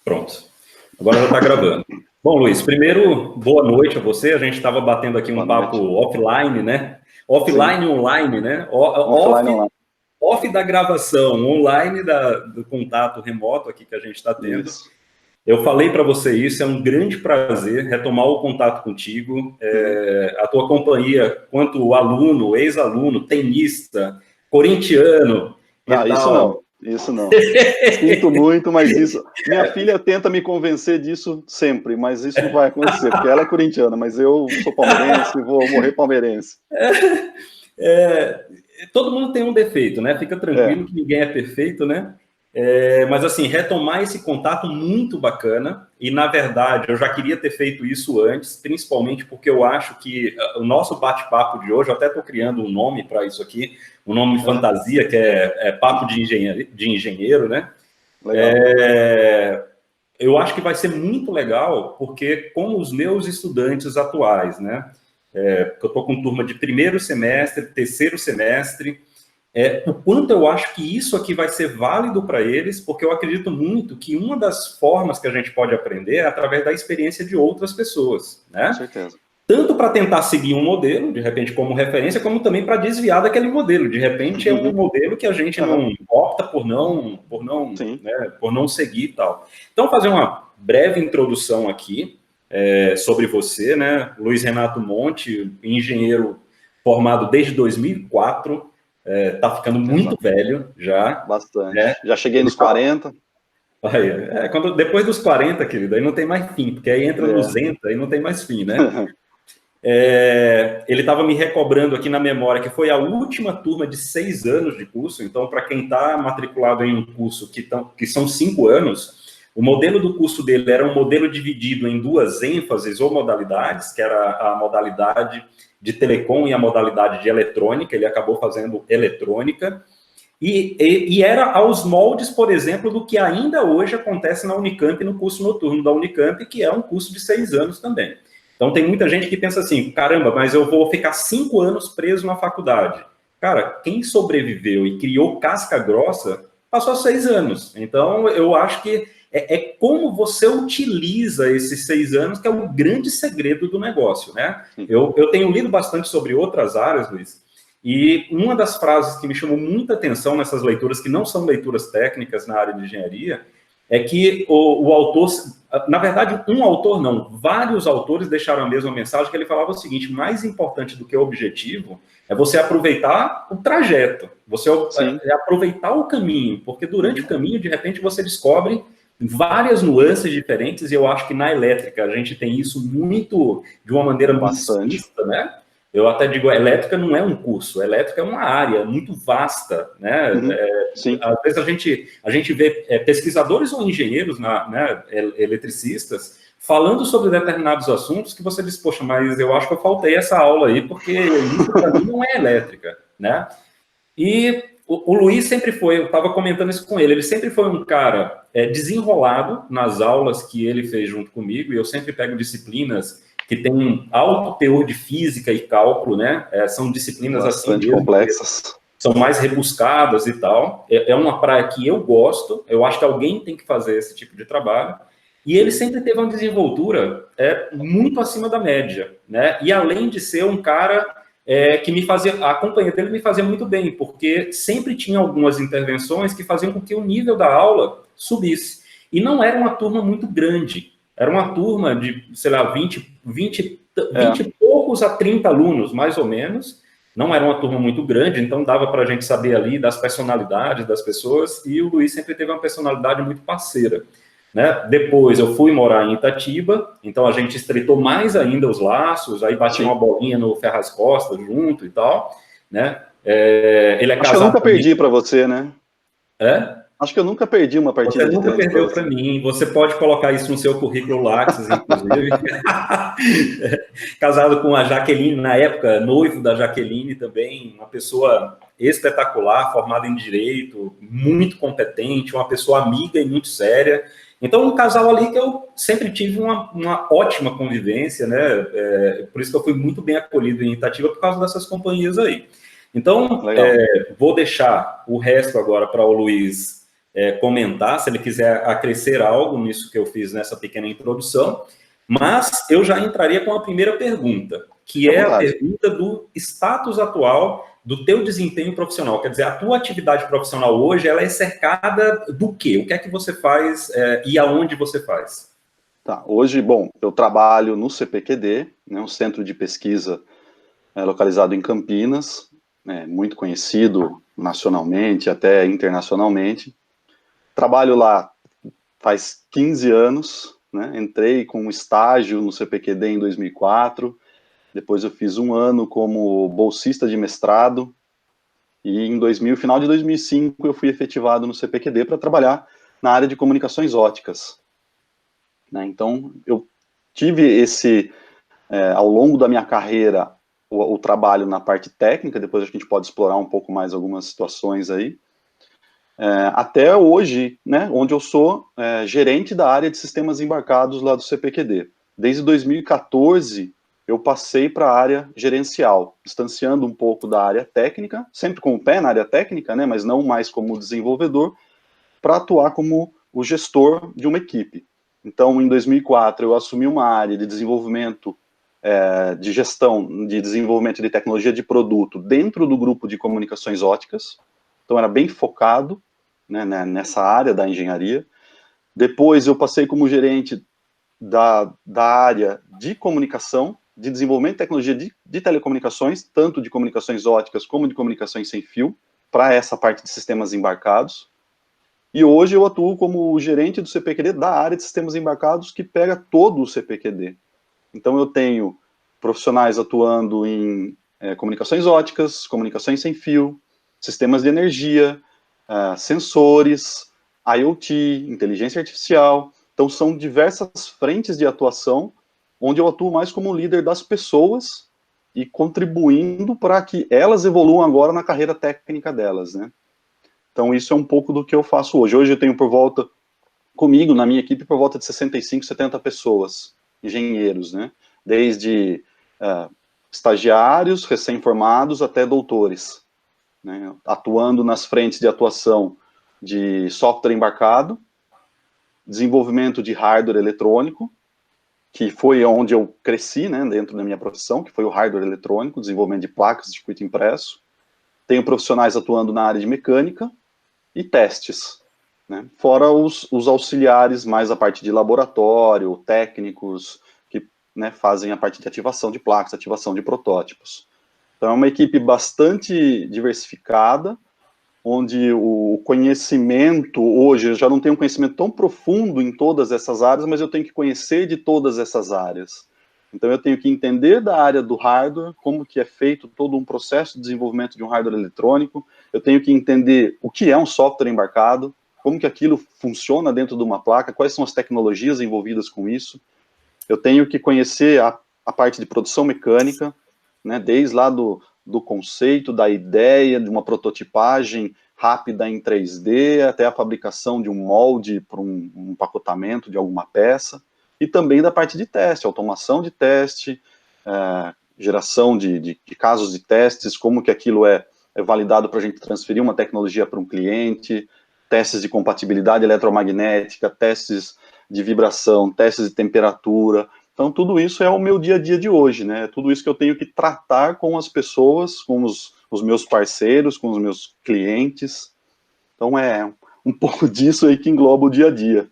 Pronto. Agora já está gravando. Bom, Luiz, primeiro, boa noite a você. A gente estava batendo aqui um papo offline, né? Offline, online, né? Off da gravação, online do contato remoto aqui que a gente está tendo. Isso. Eu falei para você isso, é um grande prazer retomar o contato contigo. A tua companhia, quanto aluno, ex-aluno, tenista, corintiano e tal. Isso não. Sinto muito, mas isso... Minha filha tenta me convencer disso sempre, mas isso não vai acontecer, porque ela é corintiana, mas eu sou palmeirense e vou morrer palmeirense. Todo mundo tem um defeito, né? Fica tranquilo que ninguém é perfeito, né? Mas, assim, retomar esse contato muito bacana. E, na verdade, eu já queria ter feito isso antes, principalmente porque eu acho que o nosso bate-papo de hoje, eu até estou criando um nome para isso aqui, um nome de fantasia, que é Papo de Engenheiro, né? Eu acho que vai ser muito legal, porque com os meus estudantes atuais, né? Porque eu estou com turma de primeiro semestre, terceiro semestre, o quanto eu acho que isso aqui vai ser válido para eles, porque eu acredito muito que uma das formas que a gente pode aprender é através da experiência de outras pessoas, né? Com certeza. Tanto para tentar seguir um modelo, de repente, como referência, como também para desviar daquele modelo. De repente, é um modelo que a gente não opta por não seguir e tal. Então, fazer uma breve introdução aqui sobre você, né? Luiz Renato Monte, engenheiro formado desde 2004, tá ficando muito velho já. Bastante. Já cheguei nos 40. Depois dos 40, querido, aí não tem mais fim, porque aí entra nos 200, aí não tem mais fim, né? Ele estava me recobrando aqui na memória que foi a última turma de 6 anos de curso. Então, para quem está matriculado em um curso que são 5 anos, o modelo do curso dele era um modelo dividido em 2 ênfases ou modalidades, que era a modalidade de telecom e a modalidade de eletrônica. Ele acabou fazendo eletrônica. E era aos moldes, por exemplo, do que ainda hoje acontece na Unicamp, no curso noturno da Unicamp, que é um curso de 6 anos também. Então, tem muita gente que pensa assim, caramba, mas eu vou ficar 5 anos preso na faculdade. Cara, quem sobreviveu e criou casca grossa, passou 6 anos. Então, eu acho que é como você utiliza esses 6 anos que é o grande segredo do negócio, né? Eu tenho lido bastante sobre outras áreas, Luiz, e uma das frases que me chamou muita atenção nessas leituras, que não são leituras técnicas na área de engenharia, é que o autor, na verdade, um autor não, vários autores deixaram a mesma mensagem, que ele falava o seguinte: mais importante do que o objetivo é você aproveitar o trajeto, você aproveitar o caminho, porque durante o caminho, de repente, você descobre várias nuances diferentes, e eu acho que na elétrica a gente tem isso muito, de uma maneira muito explícita, né? Eu até digo, a elétrica não é um curso, a elétrica é uma área muito vasta, né? Às vezes a gente vê pesquisadores ou engenheiros, né, eletricistas, falando sobre determinados assuntos que você diz, poxa, mas eu acho que eu faltei essa aula aí, porque isso para mim não é elétrica, né? E o Luiz sempre foi, eu estava comentando isso com ele sempre foi um cara desenrolado nas aulas que ele fez junto comigo, e eu sempre pego disciplinas que tem um alto teor de física e cálculo, né? São disciplinas bastante assim mesmo, complexas. São mais rebuscadas e tal. É uma praia que eu gosto, eu acho que alguém tem que fazer esse tipo de trabalho. E ele sempre teve uma desenvoltura muito acima da média, né? E além de ser um cara que me fazia, a companhia dele me fazia muito bem, porque sempre tinha algumas intervenções que faziam com que o nível da aula subisse. E não era uma turma muito grande. Era uma turma de, sei lá, 20 e poucos a 30 alunos, mais ou menos. Não era uma turma muito grande, então dava para a gente saber ali das personalidades das pessoas, e o Luiz sempre teve uma personalidade muito parceira, né? Depois eu fui morar em Itatiba, então a gente estreitou mais ainda os laços, aí batia uma bolinha no Ferraz Costa junto e tal, né? Ele é casado. Acho que eu nunca perdi para você, né? Acho que eu nunca perdi uma partida de tênis. Você nunca perdeu para mim. Você pode colocar isso no seu currículo Lattes, inclusive. Casado com a Jaqueline, na época, noivo da Jaqueline também, uma pessoa espetacular, formada em Direito, muito competente, uma pessoa amiga e muito séria. Então, um casal ali que eu sempre tive uma ótima convivência, né? Por isso que eu fui muito bem acolhido em Itatiba, por causa dessas companhias aí. Então, vou deixar o resto agora para o Luiz comentar, se ele quiser acrescer algo nisso que eu fiz nessa pequena introdução, mas eu já entraria com a primeira pergunta, que é a pergunta do status atual do teu desempenho profissional. Quer dizer, a tua atividade profissional hoje, ela é cercada do quê? O que é que você faz e aonde você faz? Tá, hoje, bom, eu trabalho no CPQD, né, um centro de pesquisa localizado em Campinas, muito conhecido nacionalmente, até internacionalmente. Trabalho lá faz 15 anos, né, entrei com um estágio no CPQD em 2004, depois eu fiz um ano como bolsista de mestrado, e em final de 2005 eu fui efetivado no CPQD para trabalhar na área de comunicações óticas. Né? Então, eu tive ao longo da minha carreira, o trabalho na parte técnica, depois a gente pode explorar um pouco mais algumas situações aí, até hoje, né, onde eu sou gerente da área de sistemas embarcados lá do CPQD. Desde 2014, eu passei para a área gerencial, distanciando um pouco da área técnica, sempre com o pé na área técnica, né, mas não mais como desenvolvedor, para atuar como o gestor de uma equipe. Então, em 2004, eu assumi uma área de desenvolvimento, de gestão, de desenvolvimento de tecnologia de produto dentro do grupo de comunicações óticas. Então, era bem focado, né, nessa área da engenharia. Depois, eu passei como gerente da área de comunicação, de desenvolvimento de tecnologia de telecomunicações, tanto de comunicações óticas como de comunicações sem fio, para essa parte de sistemas embarcados. E hoje eu atuo como gerente do CPQD da área de sistemas embarcados, que pega todo o CPQD. Então eu tenho profissionais atuando em comunicações óticas, comunicações sem fio, sistemas de energia, sensores, IoT, inteligência artificial. Então são diversas frentes de atuação, onde eu atuo mais como líder das pessoas e contribuindo para que elas evoluam agora na carreira técnica delas, né? Então, isso é um pouco do que eu faço hoje. Hoje eu tenho comigo, na minha equipe, por volta de 65, 70 pessoas, engenheiros, né? Desde estagiários, recém-formados, até doutores, né? Atuando nas frentes de atuação de software embarcado, desenvolvimento de hardware eletrônico, que foi onde eu cresci, né, dentro da minha profissão, que foi o hardware eletrônico, desenvolvimento de placas de circuito impresso. Tenho profissionais atuando na área de mecânica, e testes, né? Fora os auxiliares, mais a parte de laboratório, técnicos, que, né, fazem a parte de ativação de placas, ativação de protótipos. Então é uma equipe bastante diversificada, onde o conhecimento, hoje, eu já não tenho um conhecimento tão profundo em todas essas áreas, mas eu tenho que conhecer de todas essas áreas. Então eu tenho que entender da área do hardware, como que é feito todo um processo de desenvolvimento de um hardware eletrônico, eu tenho que entender o que é um software embarcado, como que aquilo funciona dentro de uma placa, quais são as tecnologias envolvidas com isso, eu tenho que conhecer a parte de produção mecânica, né, desde lá do conceito, da ideia, de uma prototipagem rápida em 3D, até a fabricação de um molde para um empacotamento de alguma peça, e também da parte de teste, automação de teste, geração de casos de testes, como que aquilo é validado para a gente transferir uma tecnologia para um cliente, testes de compatibilidade eletromagnética, testes de vibração, testes de temperatura. Então, tudo isso é o meu dia a dia de hoje, né? Tudo isso que eu tenho que tratar com as pessoas, com os meus parceiros, com os meus clientes. Então, é um pouco disso aí que engloba o dia a dia,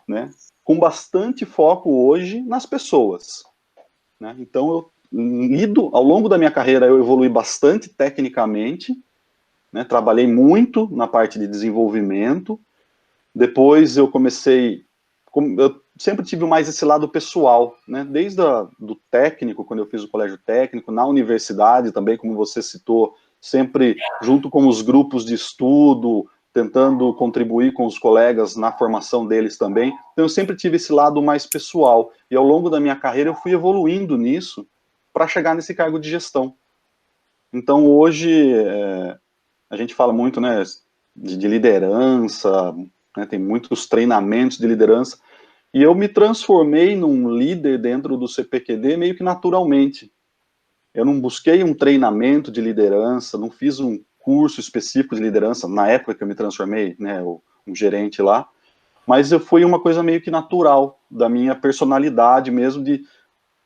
né? Com bastante foco hoje nas pessoas, né? Então, ao longo da minha carreira, eu evolui bastante tecnicamente, né? Trabalhei muito na parte de desenvolvimento. Depois eu eu sempre tive mais esse lado pessoal, né? Desde do técnico, quando eu fiz o colégio técnico, na universidade também, como você citou, sempre junto com os grupos de estudo, tentando contribuir com os colegas na formação deles também. Então eu sempre tive esse lado mais pessoal. E ao longo da minha carreira eu fui evoluindo nisso para chegar nesse cargo de gestão. Então hoje a gente fala muito, né, de liderança, né, tem muitos treinamentos de liderança, e eu me transformei num líder dentro do CPQD meio que naturalmente. Eu não busquei um treinamento de liderança, não fiz um curso específico de liderança na época que eu me transformei, né, um gerente lá, mas foi uma coisa meio que natural, da minha personalidade mesmo, de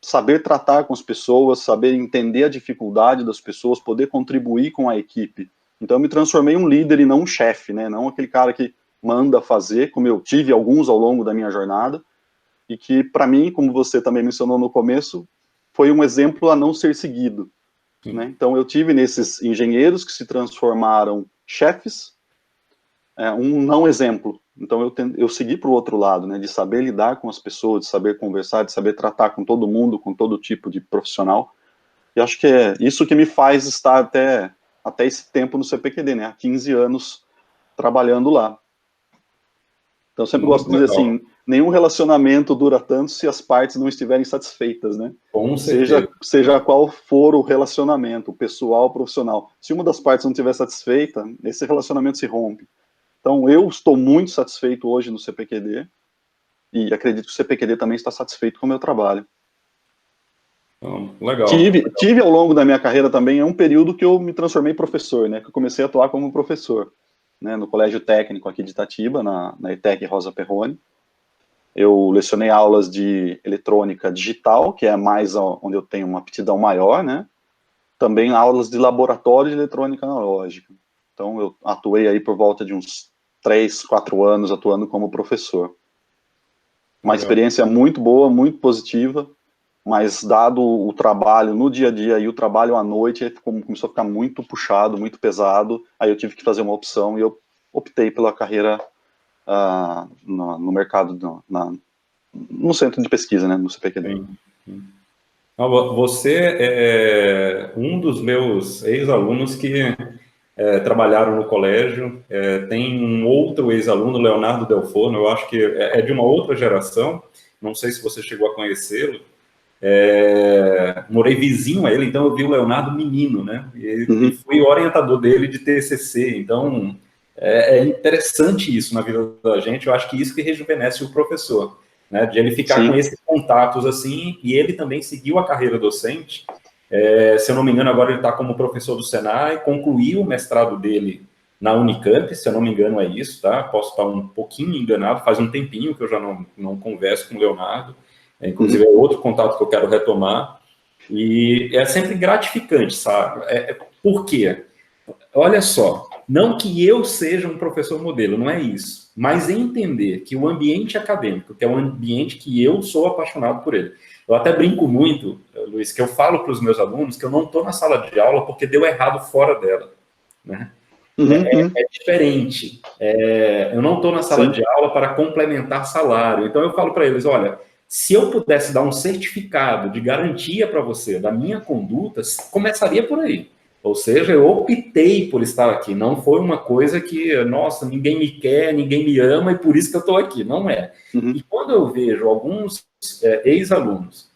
saber tratar com as pessoas, saber entender a dificuldade das pessoas, poder contribuir com a equipe. Então eu me transformei em um líder e não um chefe, né? Não aquele cara que manda fazer, como eu tive alguns ao longo da minha jornada, e que para mim, como você também mencionou no começo, foi um exemplo a não ser seguido. Né? Então eu tive nesses engenheiros que se transformaram chefes, um não exemplo. Então eu segui para o outro lado, né, de saber lidar com as pessoas, de saber conversar, de saber tratar com todo mundo, com todo tipo de profissional. E acho que é isso que me faz estar até esse tempo no CPQD, né, há 15 anos trabalhando lá. Então eu sempre gosto de dizer assim, nenhum relacionamento dura tanto se as partes não estiverem satisfeitas, né? Com certeza. Seja qual for o relacionamento, pessoal, profissional. Se uma das partes não estiver satisfeita, esse relacionamento se rompe. Então, eu estou muito satisfeito hoje no CPQD e acredito que o CPQD também está satisfeito com o meu trabalho. Legal. Tive ao longo da minha carreira também um período que eu me transformei em professor, né? Que eu comecei a atuar como professor, né? No Colégio Técnico aqui de Itatiba, na ETEC Rosa Perrone. Eu lecionei aulas de eletrônica digital, que é mais onde eu tenho uma aptidão maior, né? Também aulas de laboratório de eletrônica analógica. Então, eu atuei aí por volta de uns 3, 4 anos atuando como professor. Uma experiência muito boa, muito positiva, mas dado o trabalho no dia a dia e o trabalho à noite, começou a ficar muito puxado, muito pesado, aí eu tive que fazer uma opção e eu optei pela carreira no mercado, no centro de pesquisa, né, no CPQD. Você é um dos meus ex-alunos que trabalharam no colégio. Tem um outro ex-aluno, Leonardo Delforno, eu acho que é de uma outra geração, não sei se você chegou a conhecê-lo. Morei vizinho a ele, então eu vi o Leonardo menino, né? E fui orientador dele de TCC, então é interessante isso na vida da gente. Eu acho que isso que rejuvenesce o professor, né? De ele ficar com esses contatos assim, e ele também seguiu a carreira docente. Se eu não me engano, agora ele está como professor do Senai, concluiu o mestrado dele na Unicamp, se eu não me engano é isso, tá? Posso estar um pouquinho enganado, faz um tempinho que eu já não converso com o Leonardo. Inclusive, é outro contato que eu quero retomar. E é sempre gratificante, sabe? Por quê? Olha só, não que eu seja um professor modelo, não é isso. Mas entender que o ambiente acadêmico, que é um ambiente que eu sou apaixonado por ele. Eu até brinco muito, Luiz, que eu falo para os meus alunos que eu não estou na sala de aula porque deu errado fora dela, né? É diferente. Eu não estou na sala de aula para complementar salário. Então, eu falo para eles, olha, se eu pudesse dar um certificado de garantia para você da minha conduta, começaria por aí. Ou seja, eu optei por estar aqui. Não foi uma coisa que, nossa, ninguém me quer, ninguém me ama e por isso que eu estou aqui. Não é. E quando eu vejo alguns ex-alunos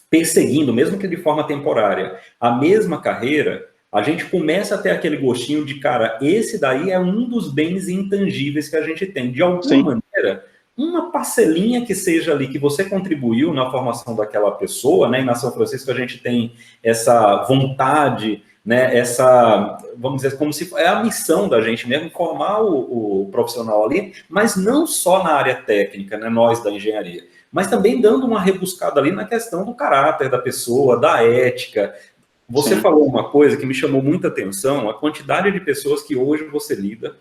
perseguindo, mesmo que de forma temporária, a mesma carreira, a gente começa a ter aquele gostinho de, cara, esse daí é um dos bens intangíveis que a gente tem. De alguma maneira, uma parcelinha que seja ali que você contribuiu na formação daquela pessoa, né? E na São Francisco a gente tem essa vontade, né? Essa, vamos dizer, como se é a missão da gente mesmo, formar o profissional ali, mas não só na área técnica, né? Nós da engenharia, mas também dando uma rebuscada ali na questão do caráter da pessoa, da ética. Você falou uma coisa que me chamou muita atenção, a quantidade de pessoas que hoje você lida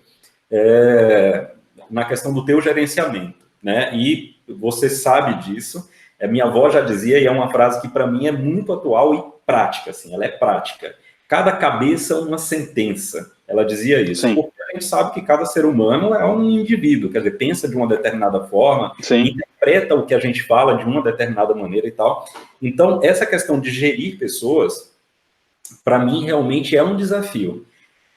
na questão do teu gerenciamento, né? E você sabe disso. Minha avó já dizia, e é uma frase que para mim é muito atual e prática, assim, ela é prática. Cada cabeça uma sentença. Ela dizia isso, porque a gente sabe que cada ser humano é um indivíduo, quer dizer, pensa de uma determinada forma, interpreta o que a gente fala de uma determinada maneira e tal. Então, essa questão de gerir pessoas, para mim, realmente é um desafio.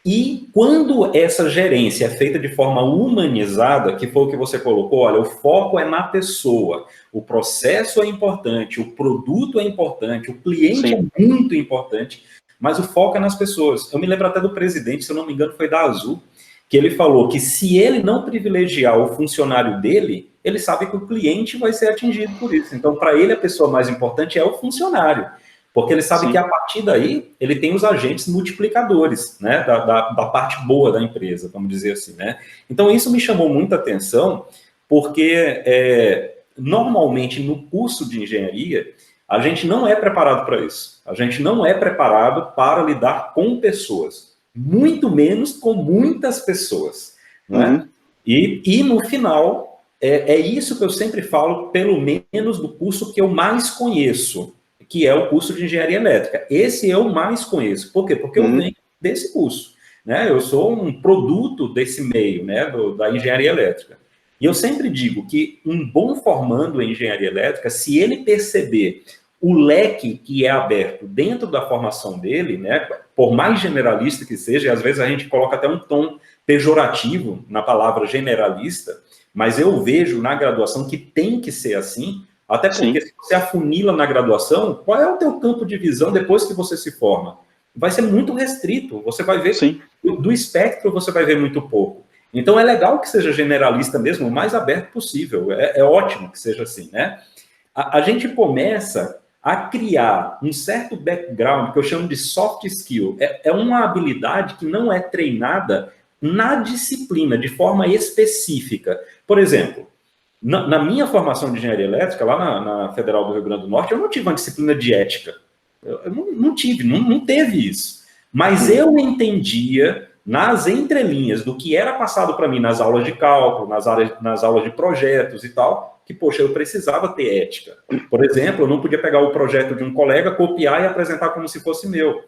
E quando essa gerência é feita de forma humanizada, que foi o que você colocou, olha, o foco é na pessoa, o processo é importante, o produto é importante, o cliente é muito importante, mas o foco é nas pessoas. Eu me lembro até do presidente, se eu não me engano, foi da Azul, que ele falou que se ele não privilegiar o funcionário dele, ele sabe que o cliente vai ser atingido por isso. Então, para ele, a pessoa mais importante é o funcionário. Porque ele sabe Sim. que a partir daí ele tem os agentes multiplicadores, né, da parte boa da empresa, vamos dizer assim, né? Então isso me chamou muita atenção, porque normalmente no curso de engenharia a gente não é preparado para isso. A gente não é preparado para lidar com pessoas, muito menos com muitas pessoas, não é? Uhum. E no final é isso que eu sempre falo, pelo menos do curso que eu mais conheço, que é o curso de engenharia elétrica. Esse eu mais conheço. Por quê? Porque eu venho desse curso, né? Eu sou um produto desse meio, né, da engenharia elétrica. E eu sempre digo que um bom formando em engenharia elétrica, se ele perceber o leque que é aberto dentro da formação dele, né, por mais generalista que seja, e às vezes a gente coloca até um tom pejorativo na palavra generalista, mas eu vejo na graduação que tem que ser assim. Até porque se você afunila na graduação, qual é o teu campo de visão depois que você se forma? Vai ser muito restrito. Você vai ver, do espectro você vai ver muito pouco. Então é legal que seja generalista mesmo, o mais aberto possível. É ótimo que seja assim, né? A gente começa a criar um certo background que eu chamo de soft skill. É uma habilidade que não é treinada na disciplina, de forma específica. Por exemplo, na minha formação de engenharia elétrica, lá na Federal do Rio Grande do Norte, eu não tive uma disciplina de ética. Eu não tive, não teve isso. Mas eu entendia nas entrelinhas do que era passado para mim nas aulas de cálculo, nas aulas de projetos e tal, que, poxa, eu precisava ter ética. Por exemplo, eu não podia pegar o projeto de um colega, copiar e apresentar como se fosse meu.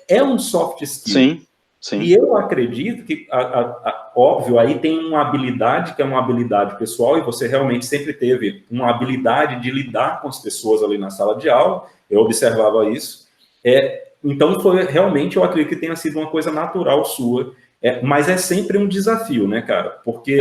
É um soft skill. Sim, sim. E eu acredito que, óbvio, aí tem uma habilidade que é uma habilidade pessoal, e você realmente sempre teve uma habilidade de lidar com as pessoas ali na sala de aula, eu observava isso. Então, realmente, eu acredito que tenha sido uma coisa natural sua, mas é sempre um desafio, né, cara? Porque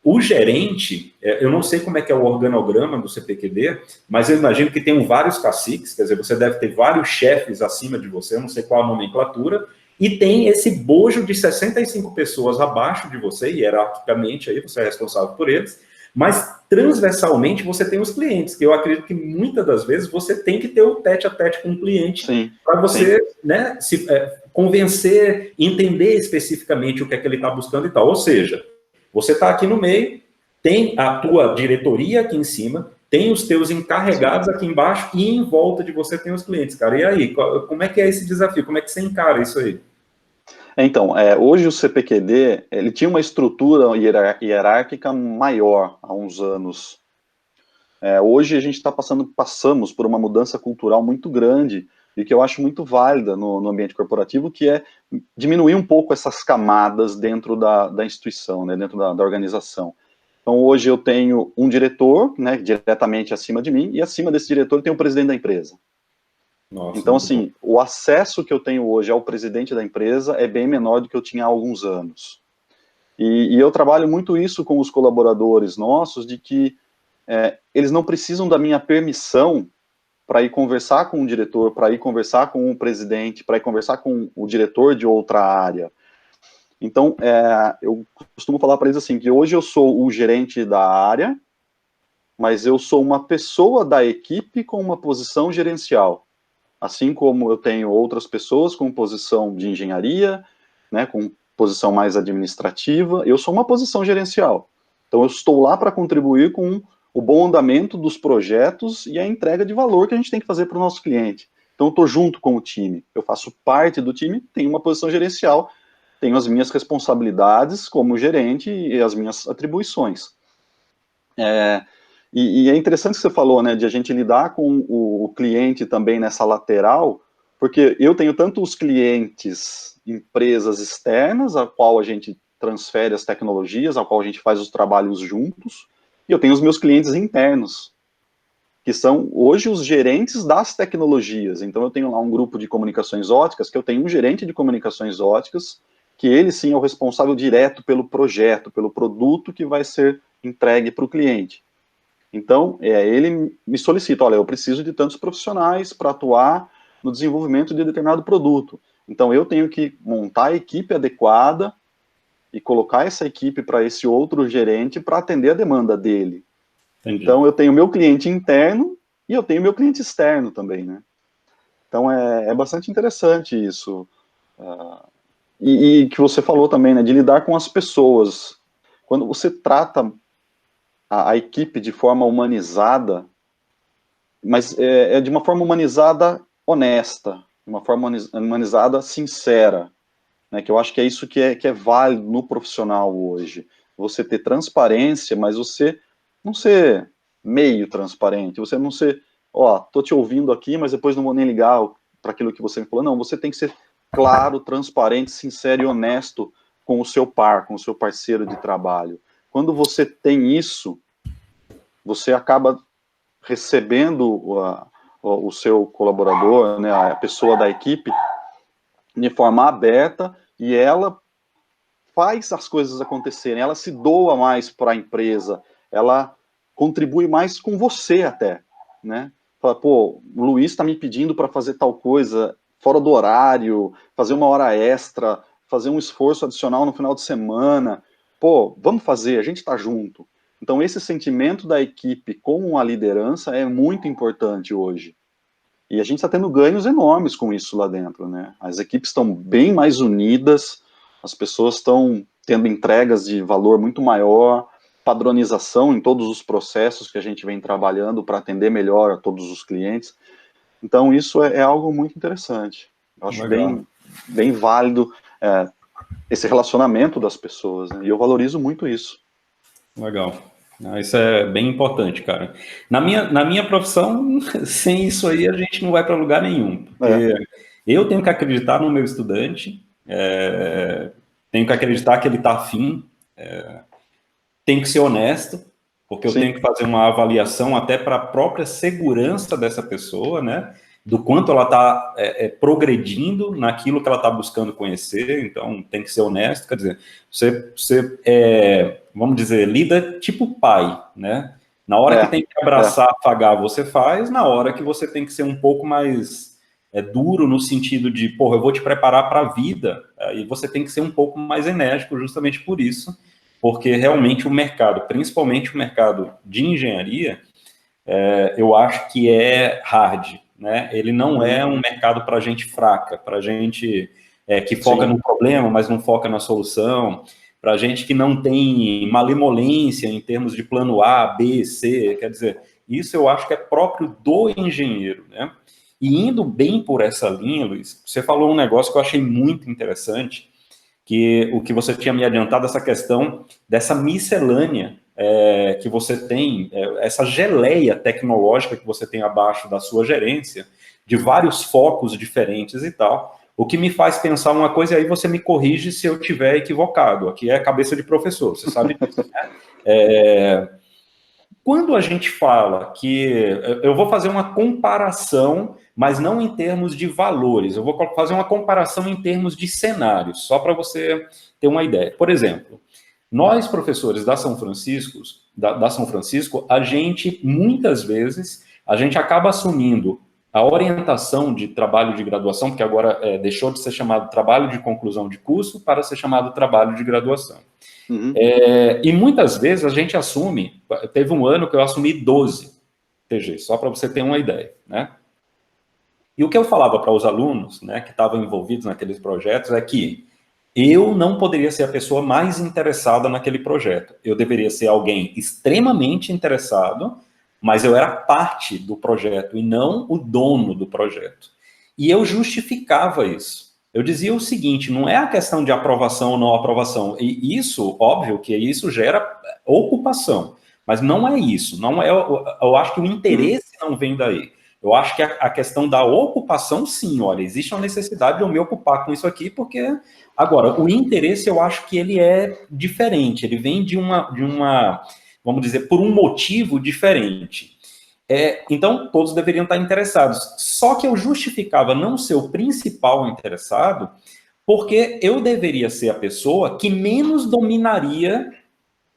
o gerente, eu não sei como é que é o organograma do CPQD, mas eu imagino que tem vários caciques, quer dizer, você deve ter vários chefes acima de você, eu não sei qual a nomenclatura, e tem esse bojo de 65 pessoas abaixo de você, hierarquicamente, aí você é responsável por eles, mas transversalmente você tem os clientes, que eu acredito que muitas das vezes você tem que ter o tete-a-tete com o cliente para você né, convencer, entender especificamente o que é que ele está buscando e tal. Ou seja, você está aqui no meio, tem a tua diretoria aqui em cima, tem os teus encarregados aqui embaixo e em volta de você tem os clientes, cara. E aí, como é que é esse desafio? Como é que você encara isso aí? Então, hoje o CPQD, ele tinha uma estrutura hierárquica maior há uns anos. Hoje a gente passamos por uma mudança cultural muito grande e que eu acho muito válida no ambiente corporativo, que é diminuir um pouco essas camadas dentro da instituição, né, dentro da organização. Então, hoje eu tenho um diretor, né, diretamente acima de mim, e acima desse diretor tem o presidente da empresa. Nossa, então, assim, o acesso que eu tenho hoje ao presidente da empresa é bem menor do que eu tinha há alguns anos. E eu trabalho muito isso com os colaboradores nossos, de que eles não precisam da minha permissão para ir conversar com o diretor, para ir conversar com o presidente, para ir conversar com o diretor de outra área. Então, eu costumo falar para eles assim, que hoje eu sou o gerente da área, mas eu sou uma pessoa da equipe com uma posição gerencial. Assim como eu tenho outras pessoas com posição de engenharia, né, com posição mais administrativa, eu sou uma posição gerencial. Então, eu estou lá para contribuir com o bom andamento dos projetos e a entrega de valor que a gente tem que fazer para o nosso cliente. Então, eu estou junto com o time, eu faço parte do time, tenho uma posição gerencial, tenho as minhas responsabilidades como gerente e as minhas atribuições. E é interessante que você falou, né, de a gente lidar com o cliente também nessa lateral, porque eu tenho tanto os clientes, empresas externas, a qual a gente transfere as tecnologias, a qual a gente faz os trabalhos juntos, e eu tenho os meus clientes internos, que são hoje os gerentes das tecnologias. Então eu tenho lá um grupo de comunicações óticas, que eu tenho um gerente de comunicações óticas, que ele sim é o responsável direto pelo projeto, pelo produto que vai ser entregue para o cliente. Então, ele me solicita, olha, eu preciso de tantos profissionais para atuar no desenvolvimento de determinado produto. Então, eu tenho que montar a equipe adequada e colocar essa equipe para esse outro gerente para atender a demanda dele. Entendi. Então, eu tenho meu cliente interno e eu tenho meu cliente externo também, né? Então é bastante interessante isso. E que você falou também, né, de lidar com as pessoas. Quando você trata a equipe de forma humanizada, mas é de uma forma humanizada honesta, de uma forma humanizada sincera, né, que eu acho que é isso que é válido no profissional hoje. Você ter transparência, mas você não ser meio transparente, você não ser, ó, tô te ouvindo aqui, mas depois não vou nem ligar para aquilo que você me falou. Não, você tem que ser claro, transparente, sincero e honesto com o seu par, com o seu parceiro de trabalho. Quando você tem isso, você acaba recebendo o seu colaborador, né, a pessoa da equipe, de forma aberta, e ela faz as coisas acontecerem, ela se doa mais para a empresa, ela contribui mais com você até, né? Fala, pô, o Luiz está me pedindo para fazer tal coisa fora do horário, fazer uma hora extra, fazer um esforço adicional no final de semana. Pô, vamos fazer, a gente está junto. Então, esse sentimento da equipe com a liderança é muito importante hoje. E a gente está tendo ganhos enormes com isso lá dentro, né? As equipes estão bem mais unidas, as pessoas estão tendo entregas de valor muito maior, padronização em todos os processos que a gente vem trabalhando para atender melhor a todos os clientes. Então, isso é algo muito interessante. Eu acho bem válido esse relacionamento das pessoas, né? E eu valorizo muito isso. Legal. Isso é bem importante, cara. Na minha profissão, sem isso aí, a gente não vai para lugar nenhum. Porque eu tenho que acreditar no meu estudante, tenho que acreditar que ele está afim, tenho que ser honesto, porque eu tenho que fazer uma avaliação até para a própria segurança dessa pessoa, né? Do quanto ela está progredindo naquilo que ela está buscando conhecer. Então, tem que ser honesto. Quer dizer, você vamos dizer, lida tipo pai, né? Na hora que tem que abraçar, afagar, você faz. Na hora que você tem que ser um pouco mais duro no sentido de, porra, eu vou te preparar para a vida, e você tem que ser um pouco mais enérgico justamente por isso, porque realmente o mercado, principalmente o mercado de engenharia, eu acho que é hard, né? Ele não é um mercado para gente fraca, para gente que foca no problema, mas não foca na solução, para gente que não tem malemolência em termos de plano A, B, C, quer dizer, isso eu acho que é próprio do engenheiro, né? E indo bem por essa linha, Luiz, você falou um negócio que eu achei muito interessante, que o que você tinha me adiantado, essa questão dessa miscelânea que você tem, essa geleia tecnológica que você tem abaixo da sua gerência, de vários focos diferentes e tal, o que me faz pensar uma coisa, e aí você me corrige se eu estiver equivocado, aqui é a cabeça de professor, você sabe disso, né? Quando a gente fala que... Eu vou fazer uma comparação, mas não em termos de valores, eu vou fazer uma comparação em termos de cenários, só para você ter uma ideia. Por exemplo, nós, professores da São Francisco, a gente, muitas vezes, a gente acaba assumindo a orientação de trabalho de graduação, porque agora deixou de ser chamado trabalho de conclusão de curso para ser chamado trabalho de graduação. E muitas vezes a gente assume, teve um ano que eu assumi 12 TG, só para você ter uma ideia, né? E o que eu falava para os alunos, né, que estavam envolvidos naqueles projetos, é que eu não poderia ser a pessoa mais interessada naquele projeto. Eu deveria ser alguém extremamente interessado, mas eu era parte do projeto e não o dono do projeto. E eu justificava isso. Eu dizia o seguinte, não é a questão de aprovação ou não aprovação. E isso, óbvio que isso gera ocupação, mas não é isso. Não é, eu acho que o interesse não vem daí. Eu acho que a questão da ocupação, sim, olha, existe uma necessidade de eu me ocupar com isso aqui, porque... Agora, o interesse, eu acho que ele é diferente, ele vem de uma vamos dizer, por um motivo diferente. Então, todos deveriam estar interessados. Só que eu justificava não ser o principal interessado, porque eu deveria ser a pessoa que menos dominaria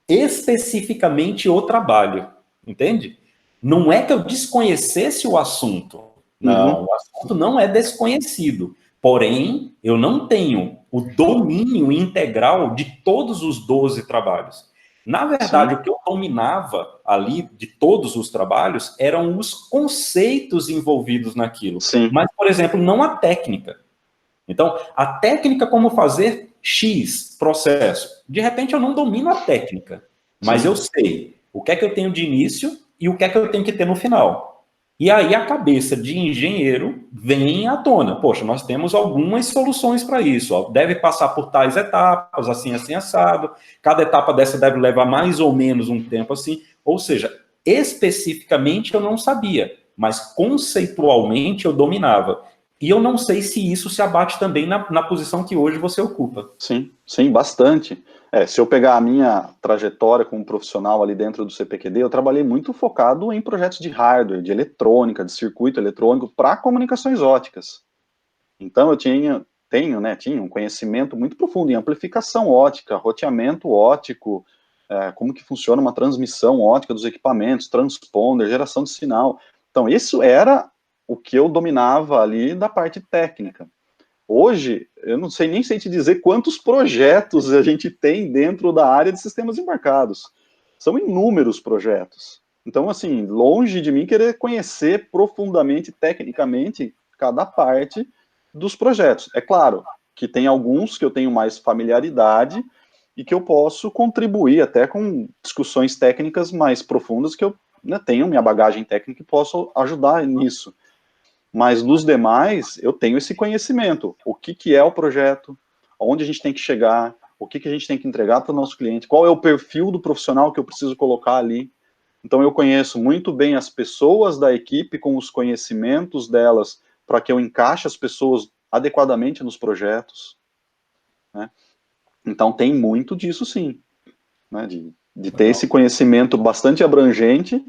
especificamente o trabalho, entende? Não é que eu desconhecesse o assunto. Não, o assunto não é desconhecido. Porém, eu não tenho o domínio integral de todos os 12 trabalhos. Na verdade, o que eu dominava ali de todos os trabalhos eram os conceitos envolvidos naquilo. Sim. Mas, por exemplo, não a técnica. Então, a técnica como fazer X processo. De repente, eu não domino a técnica, mas Sim. eu sei o que é que eu tenho de início e o que é que eu tenho que ter no final. E aí a cabeça de engenheiro vem à tona. Poxa, nós temos algumas soluções para isso. Ó. Deve passar por tais etapas, assim, assim, assado. Cada etapa dessa deve levar mais ou menos um tempo assim. Ou seja, especificamente eu não sabia, mas conceitualmente eu dominava. E eu não sei se isso se abate também na posição que hoje você ocupa. Sim, sim, bastante. Se eu pegar a minha trajetória como profissional ali dentro do CPQD, eu trabalhei muito focado em projetos de hardware, de eletrônica, de circuito eletrônico para comunicações óticas. Então eu tinha um conhecimento muito profundo em amplificação ótica, roteamento ótico, como que funciona uma transmissão ótica dos equipamentos, transponder, geração de sinal. Então isso era o que eu dominava ali da parte técnica. Hoje, eu não sei nem sei te dizer quantos projetos a gente tem dentro da área de sistemas embarcados. São inúmeros projetos. Então, assim, longe de mim querer conhecer profundamente, tecnicamente, cada parte dos projetos. É claro que tem alguns que eu tenho mais familiaridade e que eu posso contribuir até com discussões técnicas mais profundas que eu tenho minha bagagem técnica e posso ajudar nisso. Mas dos demais, eu tenho esse conhecimento. O que é o projeto, onde a gente tem que chegar, o que a gente tem que entregar para o nosso cliente, qual é o perfil do profissional que eu preciso colocar ali. Então, eu conheço muito bem as pessoas da equipe, com os conhecimentos delas, para que eu encaixe as pessoas adequadamente nos projetos. Né? Então, tem muito disso, sim. Né? De ter esse conhecimento bastante abrangente.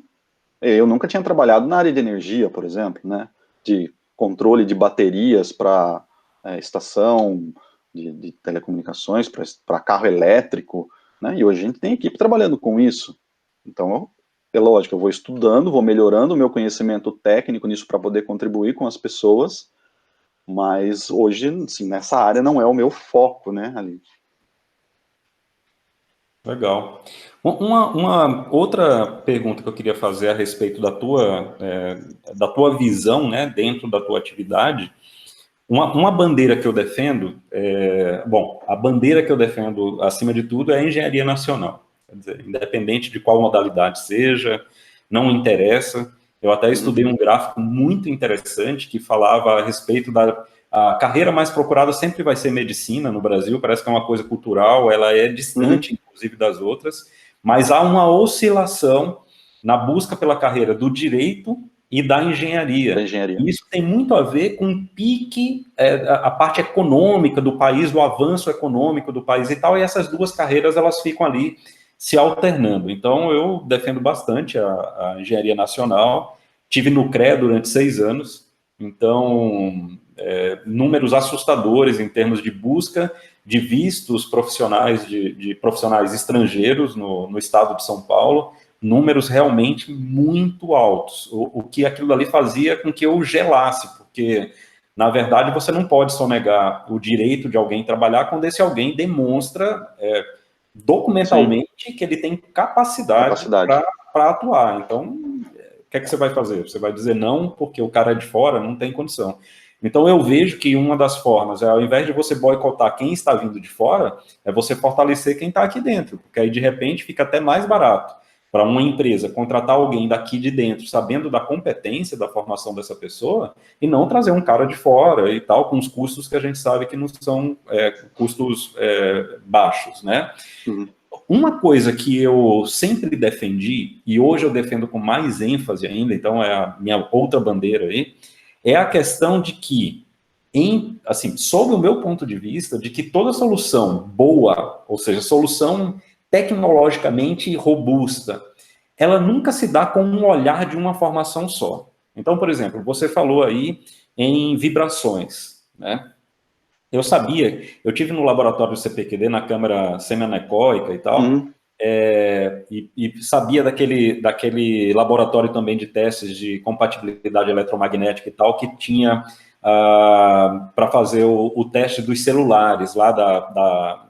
Eu nunca tinha trabalhado na área de energia, por exemplo, né? De controle de baterias para estação de telecomunicações, para carro elétrico, né? E hoje a gente tem equipe trabalhando com isso. Então, é lógico, eu vou estudando, vou melhorando o meu conhecimento técnico nisso para poder contribuir com as pessoas, mas hoje, assim, nessa área não é o meu foco, né, ali. Legal. Uma outra pergunta que eu queria fazer a respeito da tua visão, né, dentro da tua atividade. Uma bandeira que eu defendo, a bandeira que eu defendo, acima de tudo, é a engenharia nacional. Quer dizer, independente de qual modalidade seja, não interessa. Eu até estudei um gráfico muito interessante que falava a respeito a carreira mais procurada sempre vai ser medicina no Brasil, parece que é uma coisa cultural, ela é distante, inclusive, das outras, mas há uma oscilação na busca pela carreira do direito e da engenharia. Isso tem muito a ver com o pique, a parte econômica do país, do avanço econômico do país e tal, e essas duas carreiras elas ficam ali se alternando. Então, eu defendo bastante a engenharia nacional, tive no CREA durante 6 anos, então, números assustadores em termos de busca de vistos profissionais, de profissionais estrangeiros no estado de São Paulo, números realmente muito altos, o que aquilo ali fazia com que eu gelasse, porque, na verdade, você não pode sonegar o direito de alguém trabalhar quando esse alguém demonstra documentalmente que ele tem capacidade. Para atuar. Então, o que é que você vai fazer? Você vai dizer não porque o cara é de fora? Não tem condição. Então, eu vejo que uma das formas, ao invés de você boicotar quem está vindo de fora, é você fortalecer quem está aqui dentro, porque aí, de repente, fica até mais barato para uma empresa contratar alguém daqui de dentro, sabendo da competência da formação dessa pessoa, e não trazer um cara de fora e tal, com os custos que a gente sabe que não são custos baixos, né? Uma coisa que eu sempre defendi, e hoje eu defendo com mais ênfase ainda, então é a minha outra bandeira aí, é a questão de que, assim, sob o meu ponto de vista, de que toda solução boa, ou seja, solução tecnologicamente robusta, ela nunca se dá com um olhar de uma formação só. Então, por exemplo, você falou aí em vibrações, né? Eu sabia, eu tive no laboratório do CPQD, na câmara semianecoica e tal, e sabia daquele laboratório também de testes de compatibilidade eletromagnética e tal, que tinha para fazer o teste dos celulares lá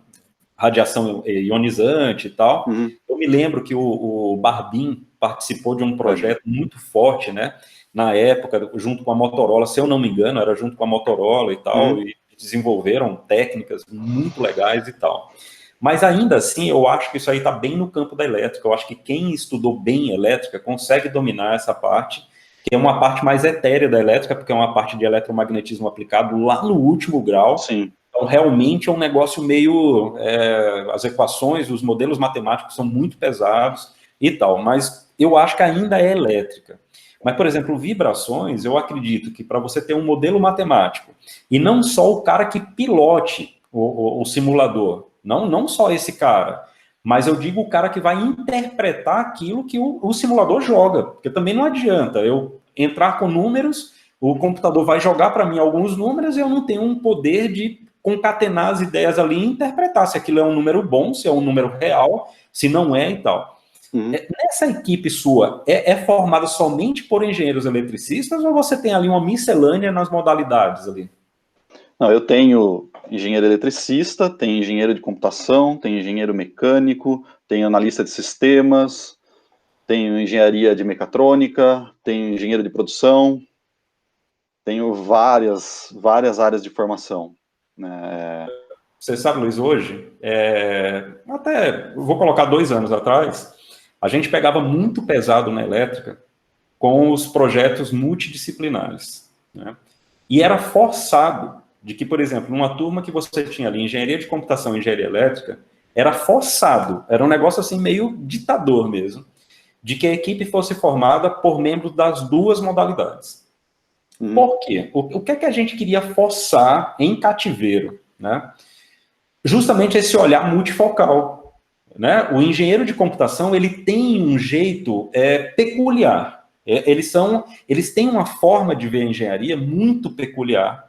radiação ionizante e tal. Uhum. Eu me lembro que o Barbin participou de um projeto muito forte, né? Na época, junto com a Motorola, se eu não me engano, era junto com a Motorola e tal, e desenvolveram técnicas muito legais e tal. Mas ainda assim, eu acho que isso aí está bem no campo da elétrica. Eu acho que quem estudou bem elétrica consegue dominar essa parte, que é uma parte mais etérea da elétrica, porque é uma parte de eletromagnetismo aplicado lá no último grau. Sim. Então, realmente é um negócio meio... as equações, os modelos matemáticos são muito pesados e tal, mas eu acho que ainda é elétrica. Mas, por exemplo, vibrações, eu acredito que para você ter um modelo matemático, e não só o cara que pilote o simulador, não só esse cara, mas eu digo o cara que vai interpretar aquilo que o simulador joga, porque também não adianta eu entrar com números, o computador vai jogar para mim alguns números e eu não tenho um poder de concatenar as ideias ali e interpretar se aquilo é um número bom, se é um número real, se não é e tal. Nessa equipe sua, é formada somente por engenheiros eletricistas ou você tem ali uma miscelânea nas modalidades ali? Não, eu tenho engenheiro eletricista, tenho engenheiro de computação, tenho engenheiro mecânico, tenho analista de sistemas, tenho engenharia de mecatrônica, tenho engenheiro de produção, tenho várias áreas de formação, né? Você sabe, Luiz, hoje, até vou colocar 2 anos atrás, a gente pegava muito pesado na elétrica com os projetos multidisciplinares, né? E era forçado de que, por exemplo, numa turma que você tinha ali, engenharia de computação e engenharia elétrica, era forçado, era um negócio assim meio ditador mesmo, de que a equipe fosse formada por membros das duas modalidades. Por quê? O que é que a gente queria forçar em cativeiro, né? Justamente esse olhar multifocal, né? O engenheiro de computação, ele tem um jeito peculiar. Eles têm uma forma de ver a engenharia muito peculiar.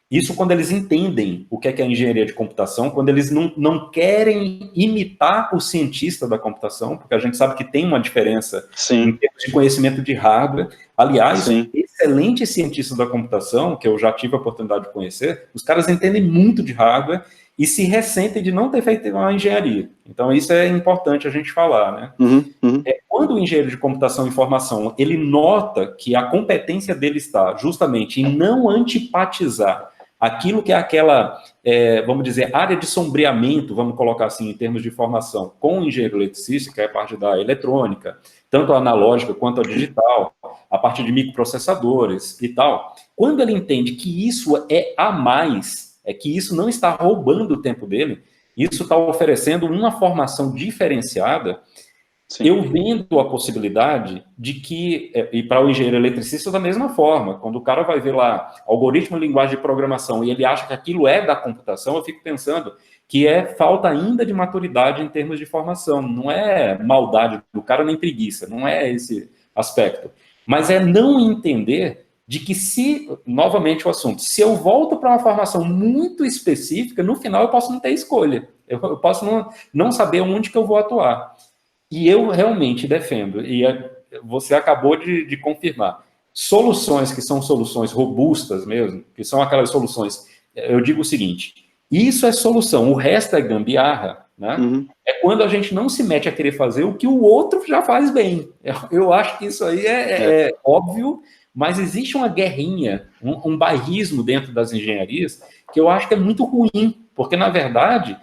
Isso quando eles entendem o que é a engenharia de computação, quando eles não querem imitar o cientista da computação, porque a gente sabe que tem uma diferença em termos de conhecimento de hardware. Aliás, excelentes cientistas da computação, que eu já tive a oportunidade de conhecer, os caras entendem muito de hardware e se ressentem de não ter feito uma engenharia. Então, isso é importante a gente falar, né? Quando o engenheiro de computação e informação, ele nota que a competência dele está justamente em não antipatizar aquilo que é aquela, vamos dizer, área de sombreamento, vamos colocar assim, em termos de formação, com o engenheiro eletricista, que é a parte da eletrônica, tanto a analógica quanto a digital, a parte de microprocessadores e tal. Quando ele entende que isso é a mais, que isso não está roubando o tempo dele, isso está oferecendo uma formação diferenciada, eu vendo a possibilidade de que, e para o engenheiro eletricista da mesma forma, quando o cara vai ver lá algoritmo e linguagem de programação e ele acha que aquilo é da computação, eu fico pensando que falta ainda de maturidade em termos de formação, não é maldade do cara nem preguiça, não é esse aspecto, mas é não entender de que novamente o assunto, se eu volto para uma formação muito específica, no final eu posso não ter escolha, eu posso não saber onde que eu vou atuar. E eu realmente defendo, e você acabou de confirmar, soluções que são soluções robustas mesmo, que são aquelas soluções, eu digo o seguinte, isso é solução, o resto é gambiarra, né? É quando a gente não se mete a querer fazer o que o outro já faz bem. Eu acho que isso aí é óbvio, mas existe uma guerrinha, um bairrismo dentro das engenharias que eu acho que é muito ruim, porque na verdade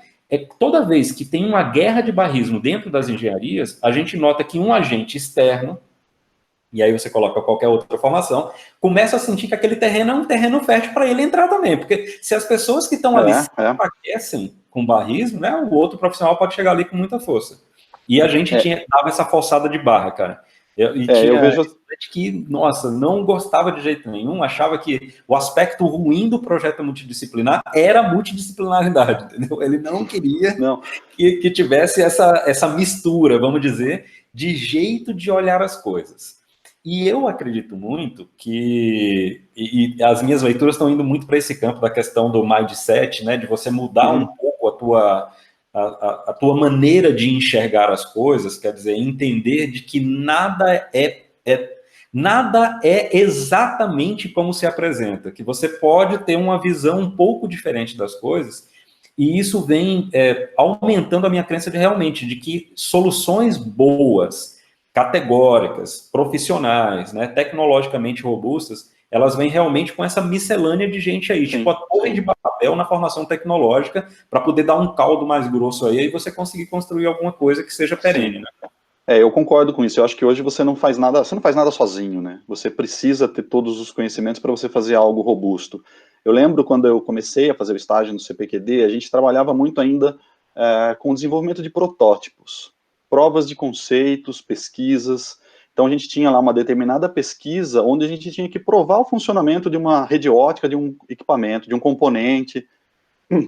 toda vez que tem uma guerra de bairrismo dentro das engenharias, a gente nota que um agente externo, e aí você coloca qualquer outra formação, começa a sentir que aquele terreno é um terreno fértil para ele entrar também, porque se as pessoas que estão ali se aquecem com bairrismo, né, o outro profissional pode chegar ali com muita força. E a gente dava essa forçada de barra, cara. Eu vejo que, nossa, não gostava de jeito nenhum, achava que o aspecto ruim do projeto multidisciplinar era a multidisciplinaridade, entendeu? Ele não queria que tivesse essa mistura, vamos dizer, de jeito de olhar as coisas. E eu acredito muito que, e as minhas leituras estão indo muito para esse campo da questão do mindset, né, de você mudar um pouco a tua maneira de enxergar as coisas, quer dizer, entender de que nada é exatamente como se apresenta, que você pode ter uma visão um pouco diferente das coisas E isso vem aumentando a minha crença de que soluções boas, categóricas, profissionais, né, tecnologicamente robustas, elas vêm realmente com essa miscelânea de gente aí, tipo Sim, a torre de Babel na formação tecnológica, para poder dar um caldo mais grosso aí e você conseguir construir alguma coisa que seja perene, sim. né? Eu concordo com isso. Eu acho que hoje você não faz nada sozinho, né? Você precisa ter todos os conhecimentos para você fazer algo robusto. Eu lembro quando eu comecei a fazer o estágio no CPQD, a gente trabalhava muito ainda com o desenvolvimento de protótipos, provas de conceitos, pesquisas. Então a gente tinha lá uma determinada pesquisa onde a gente tinha que provar o funcionamento de uma rede ótica, de um equipamento, de um componente,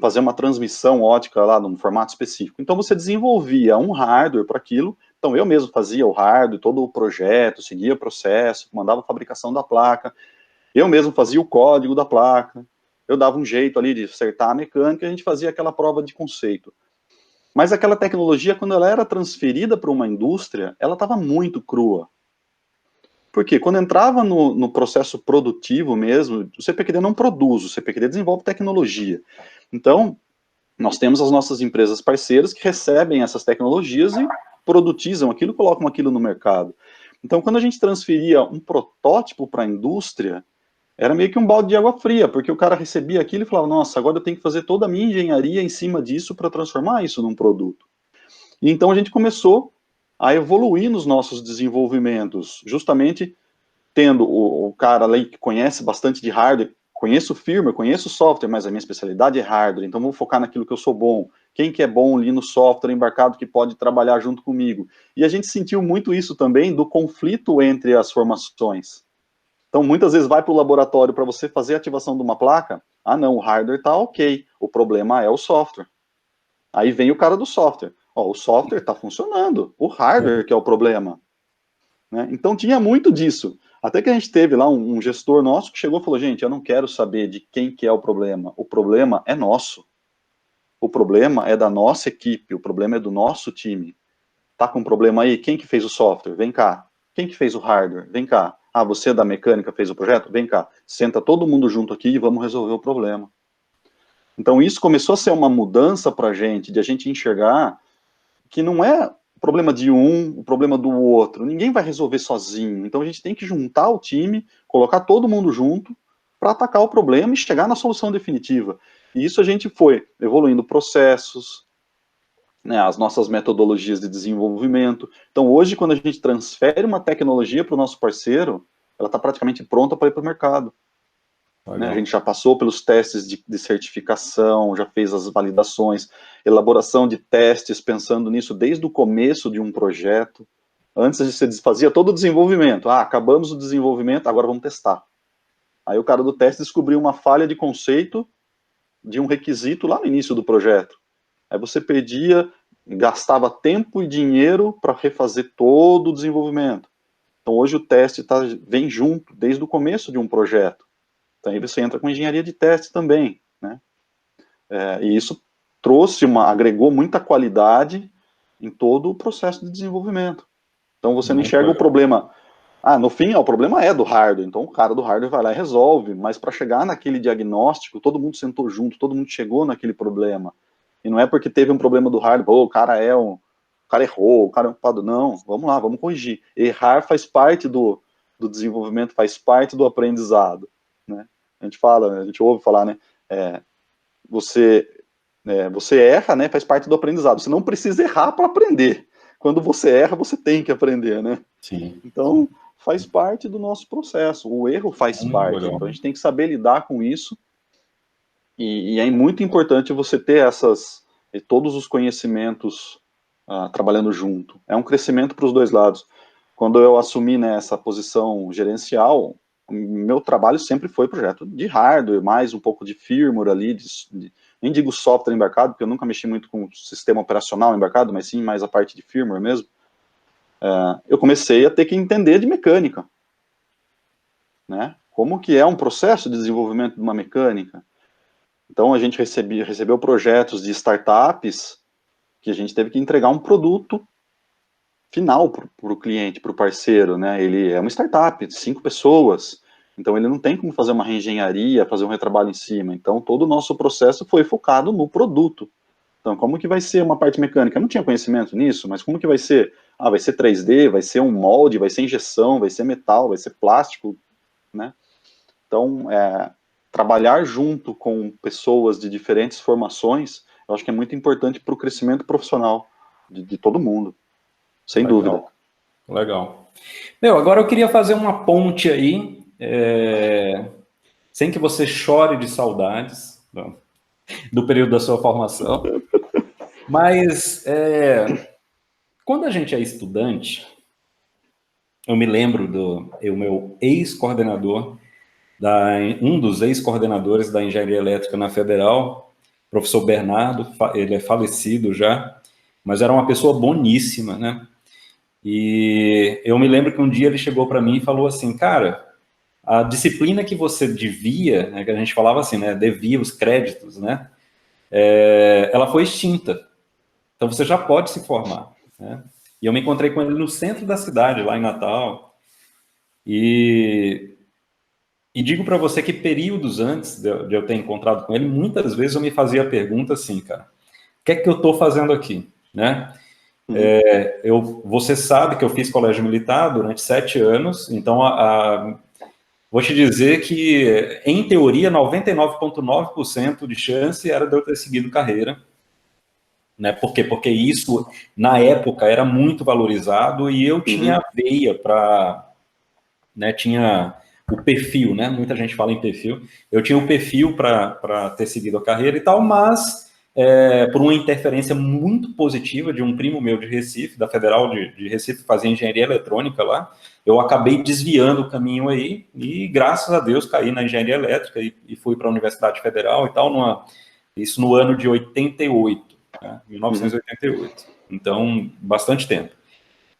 fazer uma transmissão ótica lá num formato específico. Então você desenvolvia um hardware para aquilo. Então eu mesmo fazia o hardware, todo o projeto, seguia o processo, mandava a fabricação da placa. Eu mesmo fazia o código da placa. Eu dava um jeito ali de acertar a mecânica, e a gente fazia aquela prova de conceito. Mas aquela tecnologia, quando ela era transferida para uma indústria, ela estava muito crua. Porque quando entrava no processo produtivo mesmo, o CPQD não produz, o CPQD desenvolve tecnologia. Então, nós temos as nossas empresas parceiras que recebem essas tecnologias e produtizam aquilo, colocam aquilo no mercado. Então, quando a gente transferia um protótipo para a indústria, era meio que um balde de água fria, porque o cara recebia aquilo e falava, nossa, agora eu tenho que fazer toda a minha engenharia em cima disso para transformar isso num produto. E então a gente começou a evoluir nos nossos desenvolvimentos, justamente tendo o cara ali que conhece bastante de hardware, conheço firmware, conheço software, mas a minha especialidade é hardware, então vou focar naquilo que eu sou bom. Quem que é bom ali no software embarcado que pode trabalhar junto comigo? E a gente sentiu muito isso também do conflito entre as formações. Então, muitas vezes vai para o laboratório para você fazer a ativação de uma placa, ah não, o hardware está ok, o problema é o software. Aí vem o cara do software, o software está funcionando, o hardware que é o problema. Né? Então tinha muito disso. Até que a gente teve lá um gestor nosso que chegou e falou, gente, eu não quero saber de quem que é o problema é nosso. O problema é da nossa equipe, o problema é do nosso time. Tá com problema aí? Quem que fez o software? Vem cá. Quem que fez o hardware? Vem cá. Ah, você da mecânica fez o projeto? Vem cá. Senta todo mundo junto aqui e vamos resolver o problema. Então isso começou a ser uma mudança para a gente enxergar que não é o problema de um, o problema do outro. Ninguém vai resolver sozinho. Então a gente tem que juntar o time, colocar todo mundo junto para atacar o problema e chegar na solução definitiva. E isso a gente foi evoluindo processos, né, as nossas metodologias de desenvolvimento. Então hoje, quando a gente transfere uma tecnologia para o nosso parceiro, ela está praticamente pronta para ir para o mercado. Né? A gente já passou pelos testes de certificação, já fez as validações, elaboração de testes, pensando nisso desde o começo de um projeto. Antes você fazia todo o desenvolvimento. Ah, acabamos o desenvolvimento, agora vamos testar. Aí o cara do teste descobriu uma falha de conceito de um requisito lá no início do projeto. Aí você perdia, gastava tempo e dinheiro para refazer todo o desenvolvimento. Então hoje o teste vem junto, desde o começo de um projeto. Então aí você entra com engenharia de teste também, né? E isso agregou muita qualidade em todo o processo de desenvolvimento. Então você não Muito enxerga o legal. problema. Ah, no fim, o problema é do hardware. Então o cara do hardware vai lá e resolve. Mas para chegar naquele diagnóstico, todo mundo sentou junto, todo mundo chegou naquele problema. E não é porque teve um problema do hardware, o cara errou, o cara é um culpado. Não, vamos lá, vamos corrigir. Errar faz parte do desenvolvimento, faz parte do aprendizado, né? A gente ouve falar, né? É, você, você erra, né? Faz parte do aprendizado. Você não precisa errar para aprender. Quando você erra, você tem que aprender, né? Sim, sim. Então, faz parte do nosso processo. O erro faz Muito parte. legal. Então, a gente tem que saber lidar com isso. E é muito importante você ter todos os conhecimentos trabalhando junto. É um crescimento para os dois lados. Quando eu assumi, né, essa posição gerencial, meu trabalho sempre foi projeto de hardware, mais um pouco de firmware ali, nem digo software embarcado, porque eu nunca mexi muito com o sistema operacional embarcado, mas sim mais a parte de firmware mesmo. Eu comecei a ter que entender de mecânica, né? Como que é um processo de desenvolvimento de uma mecânica. Então a gente recebeu projetos de startups que a gente teve que entregar um produto final para o cliente, para o parceiro, né? Ele é uma startup de 5 pessoas, Então ele não tem como fazer uma reengenharia, fazer um retrabalho em cima. Então todo o nosso processo foi focado no produto. Então como que vai ser uma parte mecânica? Eu não tinha conhecimento nisso, mas como que vai ser? Ah, vai ser 3D, vai ser um molde, vai ser injeção, vai ser metal, vai ser plástico, né? Então, trabalhar junto com pessoas de diferentes formações, eu acho que é muito importante para o crescimento profissional de todo mundo, sem dúvida. Legal. Meu, agora eu queria fazer uma ponte aí, sem que você chore de saudades do período da sua formação, mas quando a gente é estudante, eu me lembro do meu ex-coordenador, um dos ex-coordenadores da Engenharia Elétrica na Federal, professor Bernardo, ele é falecido já, mas era uma pessoa boníssima, né? E eu me lembro que um dia ele chegou para mim e falou assim, cara, a disciplina que você devia, né, que a gente falava assim, né, devia os créditos, né, ela foi extinta. Então você já pode se formar, né? E eu me encontrei com ele no centro da cidade, lá em Natal, e digo para você que períodos antes de eu ter encontrado com ele, muitas vezes eu me fazia a pergunta assim, cara, o que é que eu estou fazendo aqui, né? Você sabe que eu fiz colégio militar durante 7 anos, então vou te dizer que, em teoria, 99,9% de chance era de eu ter seguido carreira, né? Por quê? Porque isso, na época, era muito valorizado e eu tinha veia para... Né, tinha o perfil, né? Muita gente fala em perfil. Eu tinha o perfil para ter seguido a carreira e tal, mas por uma interferência muito positiva de um primo meu de Recife, da Federal de Recife, fazia engenharia eletrônica lá, eu acabei desviando o caminho aí e, graças a Deus, caí na engenharia elétrica e fui para a Universidade Federal e tal, isso no ano de 88, né, 1988. Então, bastante tempo.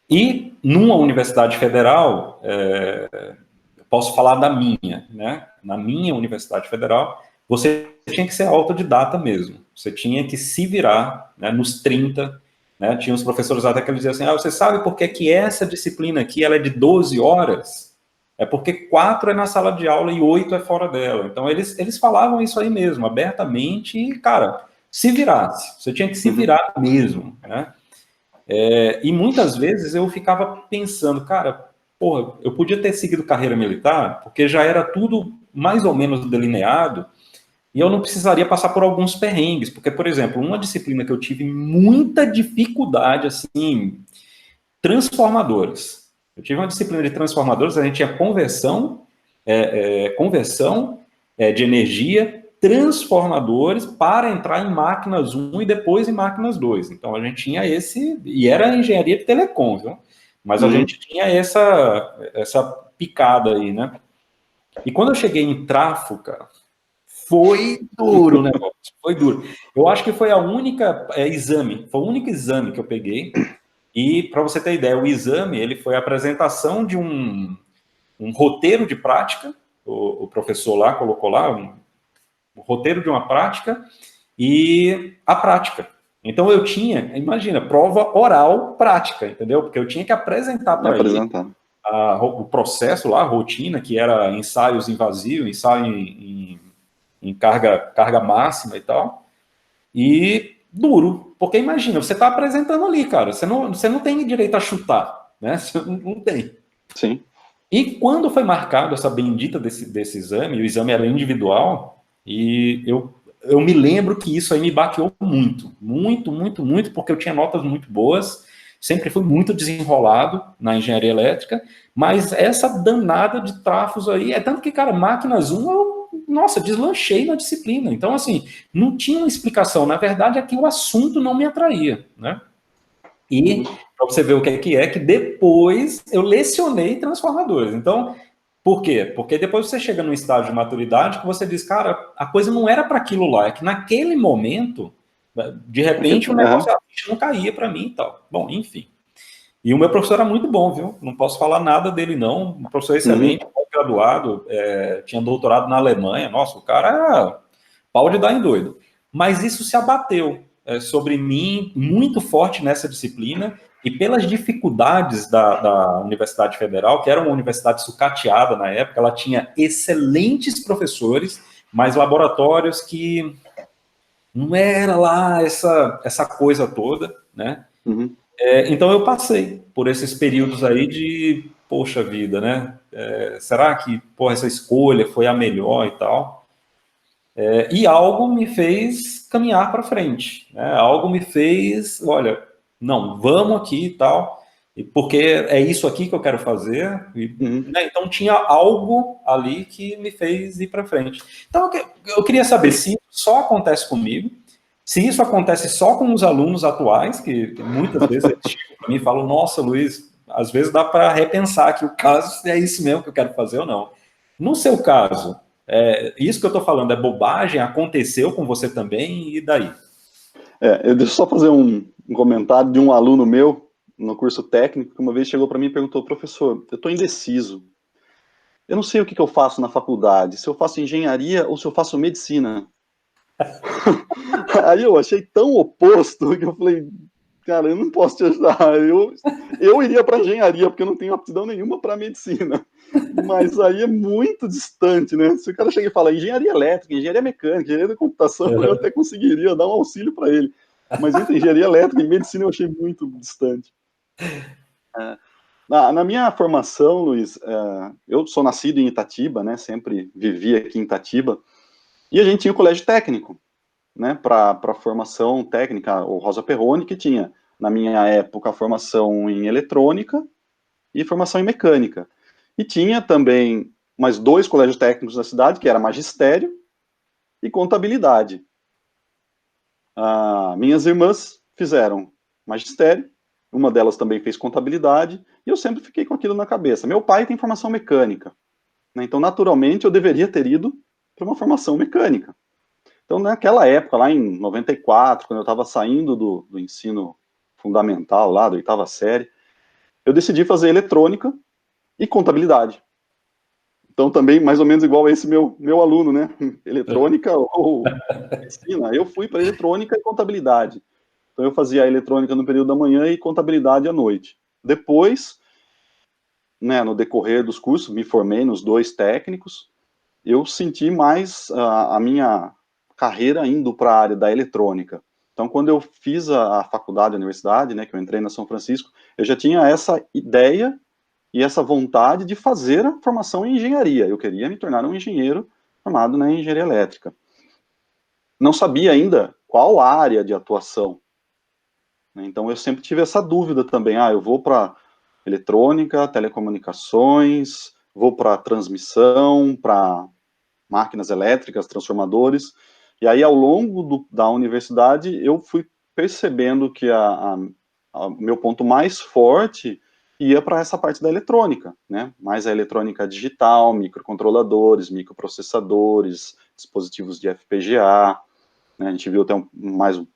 E numa universidade federal, eu posso falar da minha, né? Na minha universidade federal, você tinha que ser autodidata mesmo. Você tinha que se virar, né, nos 30, né? Tinha os professores até que eles diziam assim, você sabe por que essa disciplina aqui ela é de 12 horas? É porque 4 é na sala de aula e 8 é fora dela. Então, eles falavam isso aí mesmo, abertamente, e, cara, se virasse. Você tinha que se virar mesmo, né? E muitas vezes eu ficava pensando, cara, porra, eu podia ter seguido carreira militar, porque já era tudo mais ou menos delineado, e eu não precisaria passar por alguns perrengues, porque, por exemplo, uma disciplina que eu tive muita dificuldade, assim, transformadores. Eu tive uma disciplina de transformadores, a gente tinha conversão de energia, transformadores para entrar em máquinas 1 e depois em máquinas 2. Então, a gente tinha e era engenharia de telecom, viu? Mas a gente tinha essa picada aí, né? E quando eu cheguei em trafo, cara, foi duro o negócio, foi duro. Eu acho que foi a única foi o único exame que eu peguei, e para você ter ideia, o exame, ele foi a apresentação de um roteiro de prática, o professor lá colocou lá, o roteiro de uma prática e a prática. Então eu tinha, imagina, prova oral prática, entendeu? Porque eu tinha que apresentar para ele o processo lá, a rotina, que era ensaios em vazio, ensaio em carga máxima e tal, e duro, porque imagina, você está apresentando ali, cara, você não tem direito a chutar, né? Você não tem. Sim. E quando foi marcado essa bendita desse exame, o exame era individual, e eu me lembro que isso aí me baqueou muito, muito, muito, muito, porque eu tinha notas muito boas, sempre fui muito desenrolado na engenharia elétrica, mas essa danada de trafos aí, tanto que, cara, máquinas 1, nossa, deslanchei na disciplina. Então, assim, não tinha uma explicação. Na verdade, é que o assunto não me atraía, né? E, para você ver o que é, que depois eu lecionei transformadores. Então, por quê? Porque depois você chega num estágio de maturidade que você diz, cara, a coisa não era para aquilo lá, é que naquele momento, de repente, o negócio não caía para mim e tal. Bom, enfim. E o meu professor era muito bom, viu? Não posso falar nada dele, não. Um professor excelente, graduado, tinha doutorado na Alemanha. Nossa, o cara era pau de dar em doido. Mas isso se abateu. sobre mim muito forte nessa disciplina, e pelas dificuldades da Universidade Federal, que era uma universidade sucateada na época, ela tinha excelentes professores, mas laboratórios que não era lá essa coisa toda, né? Uhum. Então eu passei por esses períodos aí de, poxa vida, né? Será que, pô, essa escolha foi a melhor e tal? E algo me fez caminhar para frente, né? Algo me fez, olha, não, vamos aqui e tal, porque é isso aqui que eu quero fazer. Uhum. Né? Então tinha algo ali que me fez ir para frente. Então eu queria saber se isso só acontece comigo, se isso acontece só com os alunos atuais, que muitas vezes eles chegam para mim e falam, nossa, Luiz, às vezes dá para repensar que o caso é isso mesmo que eu quero fazer ou não. No seu caso, isso que eu estou falando é bobagem, aconteceu com você também, e daí? Deixa eu só fazer um comentário de um aluno meu no curso técnico, que uma vez chegou para mim e perguntou, professor, eu estou indeciso. Eu não sei o que eu faço na faculdade, se eu faço engenharia ou se eu faço medicina. Aí eu achei tão oposto que eu falei, cara, eu não posso te ajudar. Eu iria para engenharia, porque eu não tenho aptidão nenhuma para medicina. Mas aí é muito distante, né? Se o cara chega e fala engenharia elétrica, engenharia mecânica, engenharia da computação, eu até conseguiria dar um auxílio para ele. Mas entre engenharia elétrica e medicina eu achei muito distante. Na minha formação, Luiz, eu sou nascido em Itatiba, né? Sempre vivi aqui em Itatiba. E a gente tinha o colégio técnico, né, para formação técnica, o Rosa Perrone, que tinha, na minha época, formação em eletrônica e formação em mecânica. E tinha também mais 2 colégios técnicos na cidade, que era magistério e contabilidade. Minhas irmãs fizeram magistério, uma delas também fez contabilidade, e eu sempre fiquei com aquilo na cabeça. Meu pai tem formação mecânica, né, então, naturalmente, eu deveria ter ido para uma formação mecânica. Então, naquela época, lá em 94, quando eu estava saindo do ensino fundamental, lá da 8ª série, eu decidi fazer eletrônica e contabilidade. Então, também, mais ou menos igual a esse meu aluno, né? Eletrônica ou medicina. Eu fui para eletrônica e contabilidade. Então, eu fazia a eletrônica no período da manhã e contabilidade à noite. Depois, né, no decorrer dos cursos, me formei nos 2 técnicos, eu senti mais a minha carreira indo para a área da eletrônica. Então, quando eu fiz a faculdade, a universidade, né, que eu entrei na São Francisco, eu já tinha essa ideia e essa vontade de fazer a formação em engenharia. Eu queria me tornar um engenheiro formado na engenharia elétrica. Não sabia ainda qual área de atuação, né, então eu sempre tive essa dúvida também. Eu vou para eletrônica, telecomunicações, vou para transmissão, para máquinas elétricas, transformadores. E aí, ao longo da universidade, eu fui percebendo que o meu ponto mais forte ia para essa parte da eletrônica, né? Mais a eletrônica digital, microcontroladores, microprocessadores, dispositivos de FPGA, né? A gente viu até mais um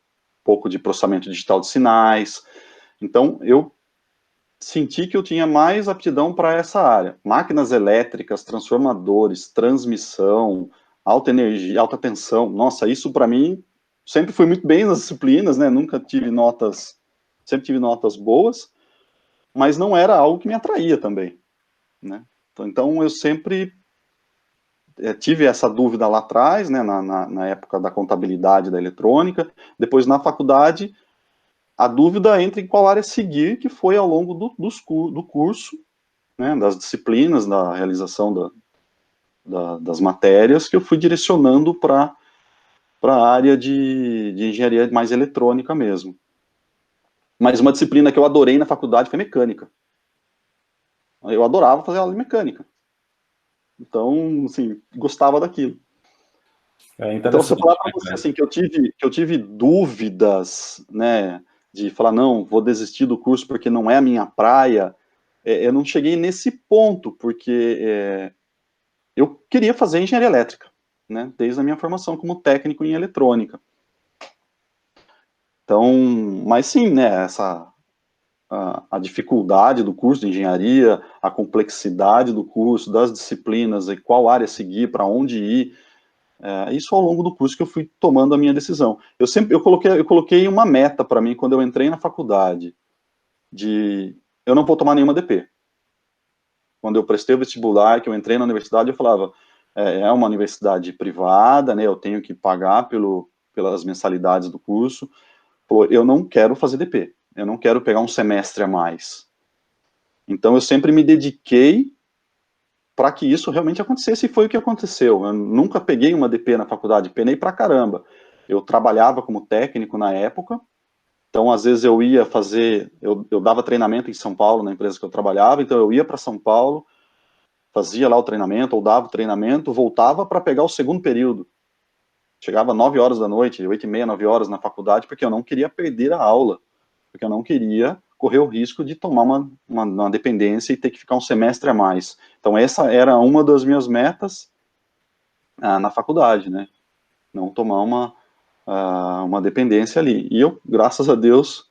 pouco de processamento digital de sinais. Então, eu senti que eu tinha mais aptidão para essa área. Máquinas elétricas, transformadores, transmissão, alta energia, alta tensão. Nossa, isso para mim sempre fui muito bem nas disciplinas, né? Nunca tive notas, sempre tive notas boas, mas não era algo que me atraía também, né? Então eu sempre tive essa dúvida lá atrás, né? Na época da contabilidade da eletrônica. Depois na faculdade a dúvida entre em qual área seguir, que foi ao longo do curso, né, das disciplinas, da realização das matérias, que eu fui direcionando para a área de engenharia mais eletrônica mesmo. Mas uma disciplina que eu adorei na faculdade foi mecânica. Eu adorava fazer aula de mecânica. Então, assim, gostava daquilo. Então, se eu falar para você assim, que eu tive dúvidas, né, de falar, não, vou desistir do curso porque não é a minha praia, eu não cheguei nesse ponto, porque eu queria fazer engenharia elétrica, né, desde a minha formação como técnico em eletrônica. Então, mas sim, né, a dificuldade do curso de engenharia, a complexidade do curso, das disciplinas, e qual área seguir, para onde ir, Isso ao longo do curso que eu fui tomando a minha decisão. Eu coloquei uma meta para mim quando eu entrei na faculdade, de eu não vou tomar nenhuma DP. Quando eu prestei o vestibular, que eu entrei na universidade, eu falava, é uma universidade privada, né, eu tenho que pagar pelas mensalidades do curso, eu não quero fazer DP, eu não quero pegar um semestre a mais. Então eu sempre me dediquei para que isso realmente acontecesse, e foi o que aconteceu. Eu nunca peguei uma DP na faculdade, penei pra caramba. Eu trabalhava como técnico na época, então às vezes eu ia fazer, eu dava treinamento em São Paulo, na empresa que eu trabalhava, então eu ia para São Paulo, fazia lá o treinamento, ou dava o treinamento, voltava para pegar o segundo período. Chegava 9 horas da noite, 8h30, 9 horas na faculdade, porque eu não queria perder a aula, porque eu não queria correr o risco de tomar uma dependência e ter que ficar um semestre a mais. Então essa era uma das minhas metas na faculdade, né? Não tomar uma dependência ali. E eu, graças a Deus,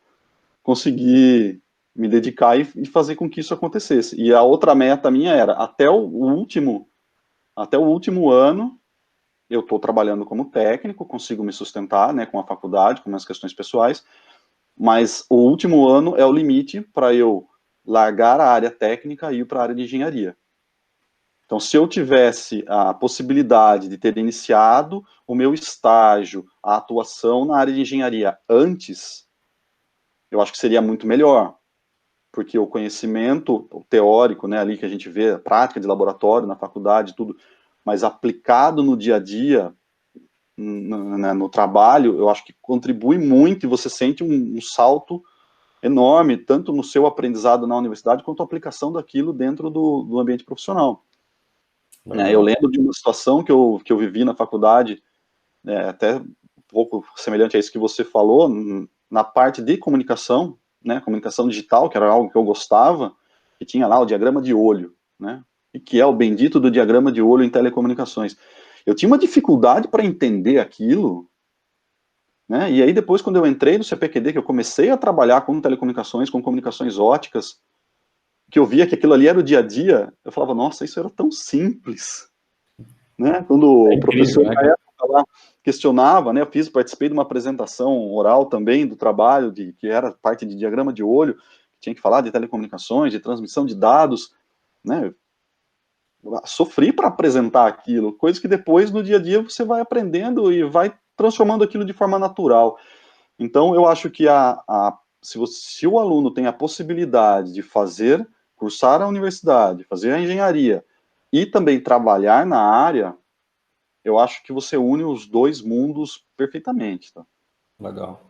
consegui me dedicar e fazer com que isso acontecesse. E a outra meta minha era, até o último ano, eu estou trabalhando como técnico, consigo me sustentar, né, com a faculdade, com as questões pessoais, mas o último ano é o limite para eu largar a área técnica e ir para a área de engenharia. Então, se eu tivesse a possibilidade de ter iniciado o meu estágio, a atuação na área de engenharia antes, eu acho que seria muito melhor, porque o conhecimento teórico, né, ali que a gente vê, a prática de laboratório na faculdade, tudo, mas aplicado no dia a dia, no trabalho, eu acho que contribui muito e você sente um salto enorme, tanto no seu aprendizado na universidade, quanto a aplicação daquilo dentro do ambiente profissional. Eu lembro de uma situação que eu vivi na faculdade, até um pouco semelhante a isso que você falou, na parte de comunicação, né, comunicação digital, que era algo que eu gostava, que tinha lá o diagrama de olho, né, e que é o bendito do diagrama de olho em telecomunicações. Eu tinha uma dificuldade para entender aquilo, né, e aí depois quando eu entrei no CPQD, que eu comecei a trabalhar com telecomunicações, com comunicações óticas, que eu via que aquilo ali era o dia a dia, eu falava, nossa, isso era tão simples, né, quando o professor na época lá questionava, né, participei de uma apresentação oral também do trabalho, que era parte de diagrama de olho, que tinha que falar de telecomunicações, de transmissão de dados, né, sofri para apresentar aquilo, coisa que depois no dia a dia você vai aprendendo e vai transformando aquilo de forma natural. Então eu acho que se o aluno tem a possibilidade de cursar a universidade, fazer a engenharia e também trabalhar na área, eu acho que você une os dois mundos perfeitamente, tá? Legal.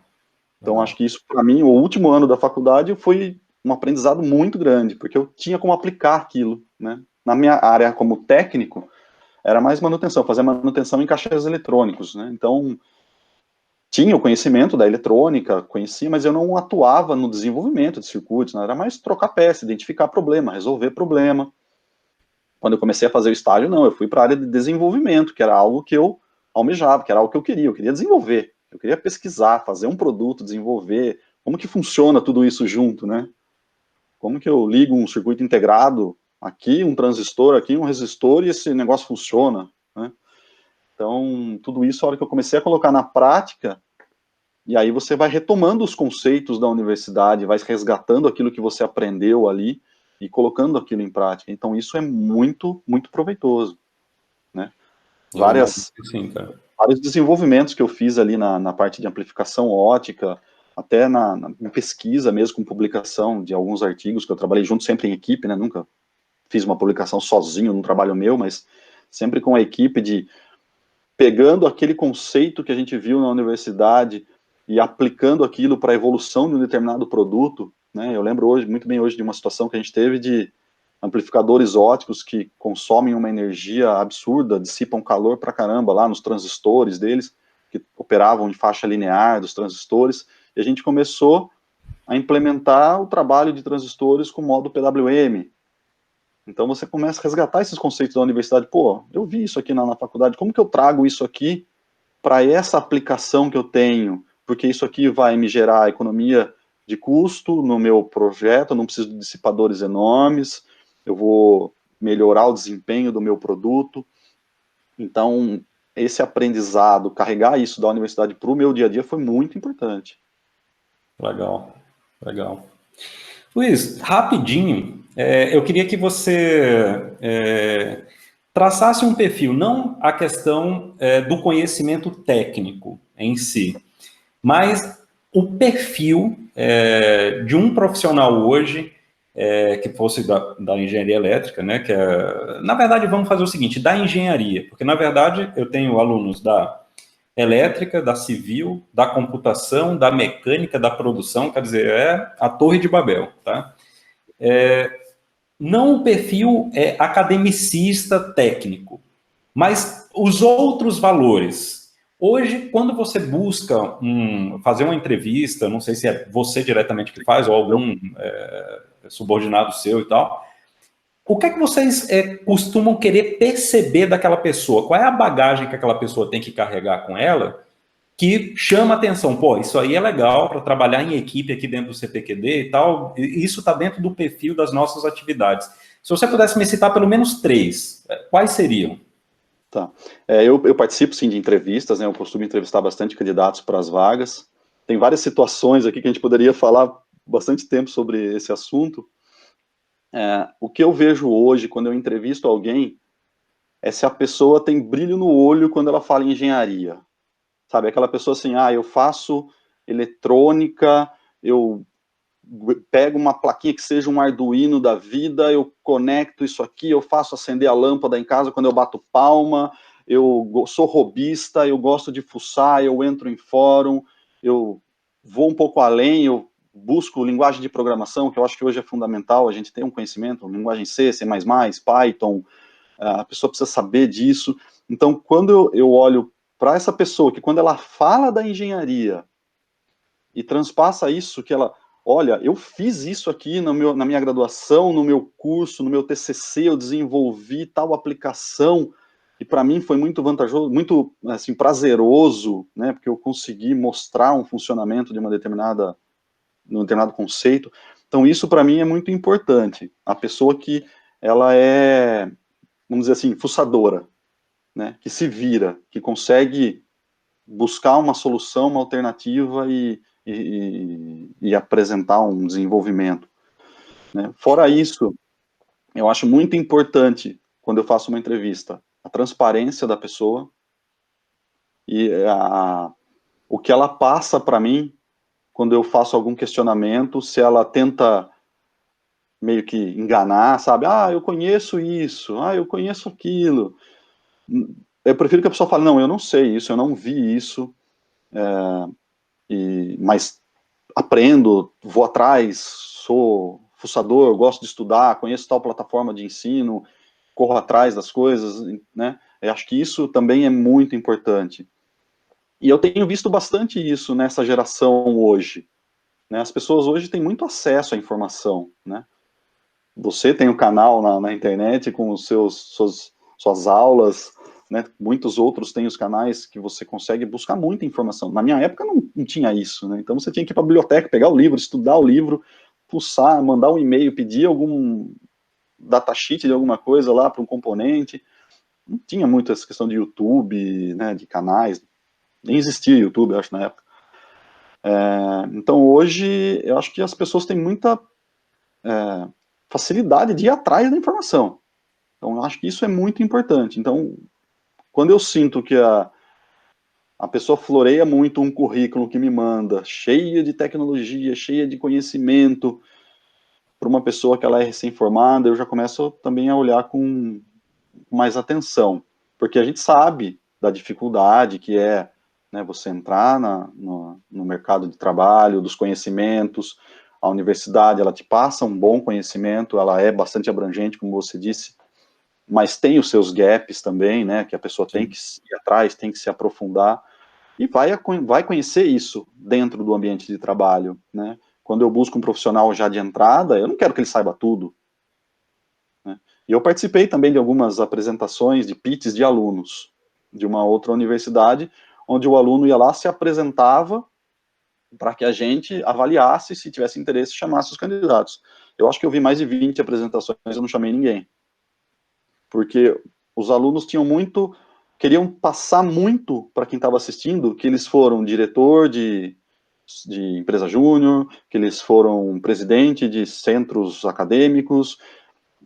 Então, acho que isso, para mim, o último ano da faculdade foi um aprendizado muito grande, porque eu tinha como aplicar aquilo, né? Na minha área como técnico, era mais manutenção, fazer manutenção em caixas eletrônicos, né? Então, tinha o conhecimento da eletrônica, conhecia, mas eu não atuava no desenvolvimento de circuitos, né? Era mais trocar peça, identificar problema, resolver problema. Quando eu comecei a fazer o estágio, não, eu fui para a área de desenvolvimento, que era algo que eu almejava, que era algo que eu queria desenvolver, eu queria pesquisar, fazer um produto, desenvolver, como que funciona tudo isso junto, né? Como que eu ligo um circuito integrado aqui, um transistor aqui, um resistor, e esse negócio funciona, né? Então, tudo isso, a hora que eu comecei a colocar na prática, e aí você vai retomando os conceitos da universidade, vai resgatando aquilo que você aprendeu ali, e colocando aquilo em prática. Então, isso é muito, muito proveitoso, né? Vários desenvolvimentos que eu fiz ali na parte de amplificação ótica, até em pesquisa mesmo, com publicação de alguns artigos, que eu trabalhei junto, sempre em equipe, né? Nunca fiz uma publicação sozinho num trabalho meu, mas sempre com a equipe pegando aquele conceito que a gente viu na universidade e aplicando aquilo para a evolução de um determinado produto, né? Eu lembro muito bem hoje de uma situação que a gente teve de amplificadores óticos que consomem uma energia absurda, dissipam calor pra caramba lá nos transistores deles, que operavam em faixa linear dos transistores, e a gente começou a implementar o trabalho de transistores com modo PWM. Então você começa a resgatar esses conceitos da universidade. Pô, eu vi isso aqui na faculdade, como que eu trago isso aqui para essa aplicação que eu tenho? Porque isso aqui vai me gerar economia de custo no meu projeto, eu não preciso de dissipadores enormes, eu vou melhorar o desempenho do meu produto. Então, esse aprendizado, carregar isso da universidade para o meu dia a dia foi muito importante. Legal, legal. Luiz, rapidinho, eu queria que você traçasse um perfil, não a questão do conhecimento técnico em si, mas o perfil de um profissional hoje que fosse da engenharia elétrica, né? Que na verdade, vamos fazer o seguinte, da engenharia, porque na verdade eu tenho alunos da elétrica, da civil, da computação, da mecânica, da produção, quer dizer, é a Torre de Babel, tá? Não o perfil academicista técnico, mas os outros valores. Hoje, quando você busca fazer uma entrevista, não sei se é você diretamente que faz, ou algum subordinado seu e tal, o que é que vocês costumam querer perceber daquela pessoa? Qual é a bagagem que aquela pessoa tem que carregar com ela que chama atenção? Pô, isso aí é legal para trabalhar em equipe aqui dentro do CPQD e tal, e isso está dentro do perfil das nossas atividades. Se você pudesse me citar pelo menos 3, quais seriam? Tá. Eu participo, sim, de entrevistas, né? Eu costumo entrevistar bastante candidatos para as vagas. Tem várias situações aqui que a gente poderia falar bastante tempo sobre esse assunto. O que eu vejo hoje, quando eu entrevisto alguém, é se a pessoa tem brilho no olho quando ela fala em engenharia. Sabe, aquela pessoa assim, eu faço eletrônica, eu pego uma plaquinha que seja um Arduino da vida, eu conecto isso aqui, eu faço acender a lâmpada em casa quando eu bato palma, eu sou robista, eu gosto de fuçar, eu entro em fórum, eu vou um pouco além, eu busco linguagem de programação, que eu acho que hoje é fundamental, a gente tem um conhecimento, linguagem C, C++, Python, a pessoa precisa saber disso. Então, quando eu olho para essa pessoa, que quando ela fala da engenharia e transpassa isso, que ela, olha, eu fiz isso aqui na minha graduação, no meu curso, no meu TCC, eu desenvolvi tal aplicação, e para mim foi muito vantajoso, muito assim, prazeroso, né, porque eu consegui mostrar um funcionamento de um determinado conceito. Então, isso para mim é muito importante. A pessoa que ela é, vamos dizer assim, fuçadora, né, que se vira, que consegue buscar uma solução, uma alternativa e apresentar um desenvolvimento, né? Fora isso, eu acho muito importante, quando eu faço uma entrevista, a transparência da pessoa e o que ela passa para mim quando eu faço algum questionamento, se ela tenta meio que enganar, sabe? Eu conheço isso, eu conheço aquilo. Eu prefiro que a pessoa fale, não, eu não sei isso, eu não vi isso, mas aprendo, vou atrás, sou fuçador, gosto de estudar, conheço tal plataforma de ensino, corro atrás das coisas, né? Eu acho que isso também é muito importante. E eu tenho visto bastante isso nessa geração hoje, né? As pessoas hoje têm muito acesso à informação, né? Você tem um canal na internet com os suas aulas, né? Muitos outros têm os canais que você consegue buscar muita informação. Na minha época não tinha isso, né? Então você tinha que ir para a biblioteca, pegar o livro, estudar o livro, pulsar, mandar um e-mail, pedir algum datasheet de alguma coisa lá para um componente. Não tinha muito essa questão de YouTube, né, de canais. Nem existia YouTube, eu acho, na época. Então hoje, eu acho que as pessoas têm muita facilidade de ir atrás da informação. Então, eu acho que isso é muito importante. Então, quando eu sinto que a pessoa floreia muito um currículo que me manda, cheio de tecnologia, cheia de conhecimento, para uma pessoa que ela é recém-formada, eu já começo também a olhar com mais atenção. Porque a gente sabe da dificuldade que é, né, você entrar no mercado de trabalho, dos conhecimentos. A universidade, ela te passa um bom conhecimento, ela é bastante abrangente, como você disse, mas tem os seus gaps também, né, que a pessoa tem que ir atrás, tem que se aprofundar, e vai conhecer isso dentro do ambiente de trabalho, né. Quando eu busco um profissional já de entrada, eu não quero que ele saiba tudo, né. E eu participei também de algumas apresentações, de pitches de alunos, de uma outra universidade, onde o aluno ia lá, se apresentava, para que a gente avaliasse, se tivesse interesse, chamasse os candidatos. Eu acho que eu vi mais de 20 apresentações, eu não chamei ninguém. Porque os alunos tinham muito queriam passar muito para quem estava assistindo que eles foram diretor de empresa júnior, que eles foram presidente de centros acadêmicos,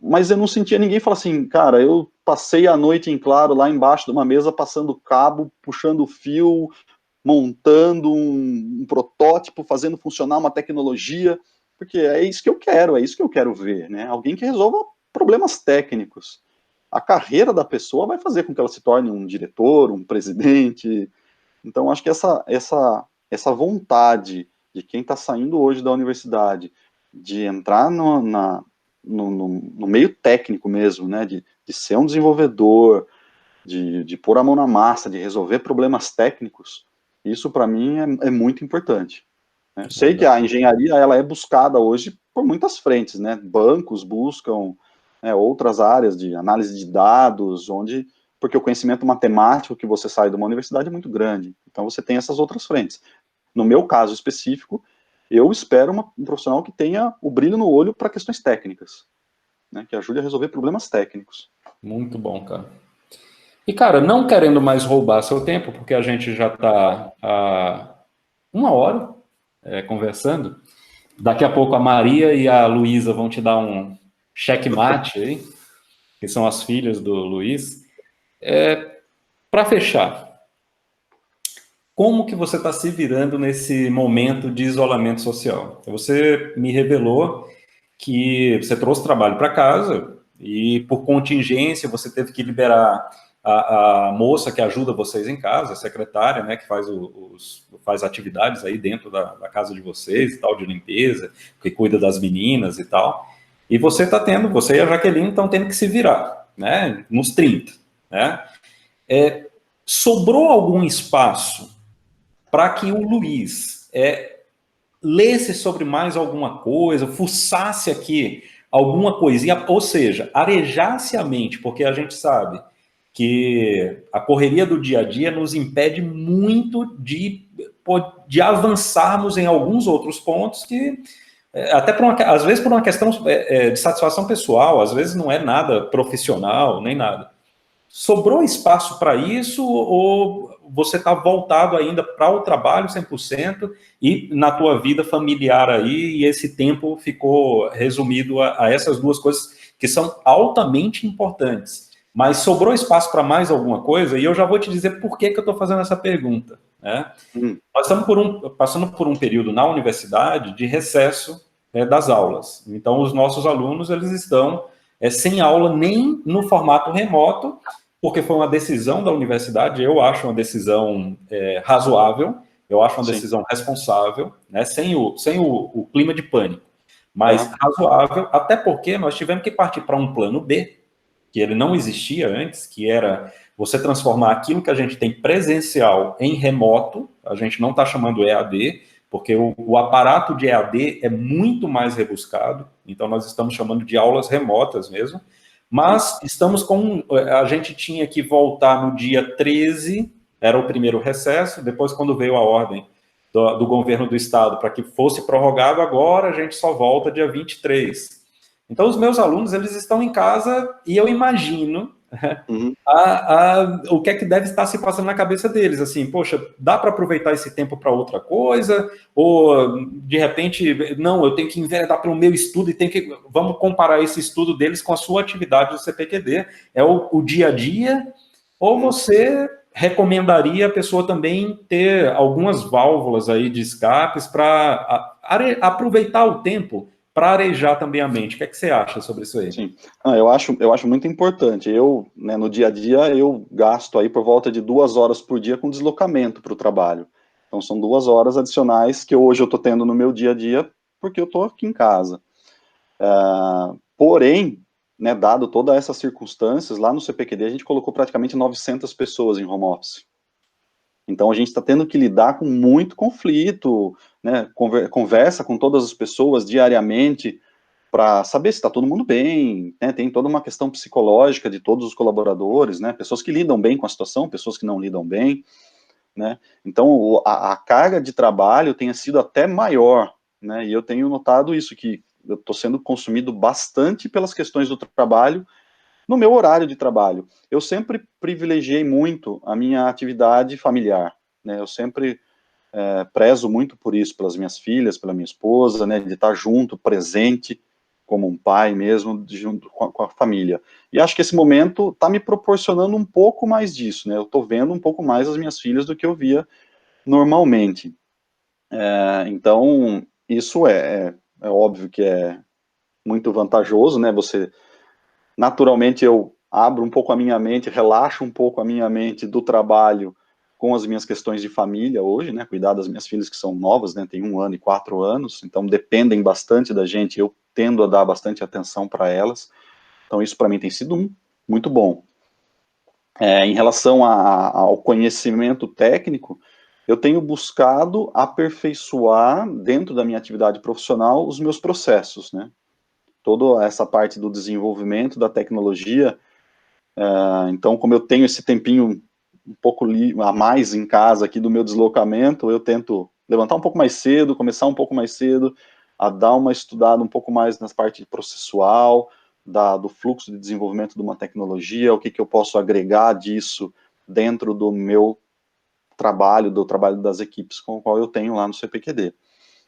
mas eu não sentia ninguém falar assim, cara, eu passei a noite em claro lá embaixo de uma mesa passando cabo, puxando fio, montando um protótipo, fazendo funcionar uma tecnologia, porque é isso que eu quero, é isso que eu quero ver, né? Alguém que resolva problemas técnicos. A carreira da pessoa vai fazer com que ela se torne um diretor, um presidente. Então, acho que essa vontade de quem está saindo hoje da universidade de entrar no meio técnico mesmo, né? De ser um desenvolvedor, de pôr a mão na massa, de resolver problemas técnicos, isso para mim é muito importante. Né? Sei que a engenharia ela é buscada hoje por muitas frentes, né? Bancos buscam, né, outras áreas de análise de dados, porque o conhecimento matemático que você sai de uma universidade é muito grande. Então você tem essas outras frentes. No meu caso específico, eu espero um profissional que tenha o brilho no olho para questões técnicas, né? Que ajude a resolver problemas técnicos. Muito bom, cara. E, cara, não querendo mais roubar seu tempo, porque a gente já está há 1 hora conversando. Daqui a pouco a Maria e a Luísa vão te dar um checkmate aí, que são as filhas do Luiz. Para fechar, como que você está se virando nesse momento de isolamento social? Você me revelou que você trouxe trabalho para casa e, por contingência, você teve que liberar a moça que ajuda vocês em casa, a secretária, né, que faz atividades aí dentro da casa de vocês e tal, de limpeza, que cuida das meninas e tal. E você e a Jaqueline estão tendo que se virar, né, nos 30, né? Sobrou algum espaço para que o Luiz lesse sobre mais alguma coisa, fuçasse aqui alguma coisinha, ou seja, arejasse a mente, porque a gente sabe que a correria do dia a dia nos impede muito de avançarmos em alguns outros pontos que, até às vezes por uma questão de satisfação pessoal, às vezes não é nada profissional, nem nada. Sobrou espaço para isso ou você está voltado ainda para o trabalho 100% e na tua vida familiar aí, e esse tempo ficou resumido a essas duas coisas que são altamente importantes? Mas sobrou espaço para mais alguma coisa? E eu já vou te dizer por que eu estou fazendo essa pergunta, né? Nós estamos passando por um período na universidade de recesso das aulas. Então, os nossos alunos eles estão sem aula nem no formato remoto, porque foi uma decisão da universidade, eu acho uma decisão razoável, eu acho uma decisão responsável, né, sem o clima de pânico, mas razoável, até porque nós tivemos que partir para um plano B, que ele não existia antes, que era você transformar aquilo que a gente tem presencial em remoto, a gente não está chamando EAD, porque o aparato de EAD é muito mais rebuscado, então nós estamos chamando de aulas remotas mesmo, mas estamos a gente tinha que voltar no dia 13, era o primeiro recesso, depois quando veio a ordem do governo do estado para que fosse prorrogado, agora a gente só volta dia 23. Então os meus alunos, eles estão em casa e eu imagino o que é que deve estar se passando na cabeça deles, assim, poxa, dá para aproveitar esse tempo para outra coisa, ou de repente, não, eu tenho que enveredar pelo meu estudo e vamos comparar esse estudo deles com a sua atividade do CPQD, é o dia a dia, ou você recomendaria a pessoa também ter algumas válvulas aí de escapes para aproveitar o tempo para arejar também a mente. O que é que você acha sobre isso aí? Sim, eu acho muito importante. Né, no dia a dia, eu gasto aí por volta de 2 horas por dia com deslocamento para o trabalho. Então, são 2 horas adicionais que hoje eu estou tendo no meu dia a dia, porque eu estou aqui em casa. Porém, né, dado todas essas circunstâncias, lá no CPQD a gente colocou praticamente 900 pessoas em home office. Então, a gente está tendo que lidar com muito conflito, né, conversa com todas as pessoas diariamente, para saber se está todo mundo bem, né? Tem toda uma questão psicológica de todos os colaboradores, né? Pessoas que lidam bem com a situação, pessoas que não lidam bem, né? Então, a carga de trabalho tem sido até maior, né? E eu tenho notado isso, que eu estou sendo consumido bastante pelas questões do trabalho no meu horário de trabalho. Eu sempre privilegiei muito a minha atividade familiar, né? Eu sempre prezo muito por isso, pelas minhas filhas, pela minha esposa, né? De estar junto, presente, como um pai mesmo, junto com a família. E acho que esse momento está me proporcionando um pouco mais disso, né? Eu estou vendo um pouco mais as minhas filhas do que eu via normalmente. Então, isso é óbvio que é muito vantajoso, né? Naturalmente, eu abro um pouco a minha mente, relaxo um pouco a minha mente do trabalho com as minhas questões de família hoje, né? Cuidar das minhas filhas que são novas, né? Tem 1 ano e 4 anos, então dependem bastante da gente. Eu tendo a dar bastante atenção para elas. Então, isso para mim tem sido muito bom. Em relação ao conhecimento técnico, eu tenho buscado aperfeiçoar, dentro da minha atividade profissional, os meus processos, né? Toda essa parte do desenvolvimento da tecnologia. Então, como eu tenho esse tempinho um pouco a mais em casa aqui do meu deslocamento, eu tento levantar um pouco mais cedo, começar um pouco mais cedo, a dar uma estudada um pouco mais nas partes processual, do fluxo de desenvolvimento de uma tecnologia, o que eu posso agregar disso dentro do meu trabalho, do trabalho das equipes com o qual eu tenho lá no CPQD.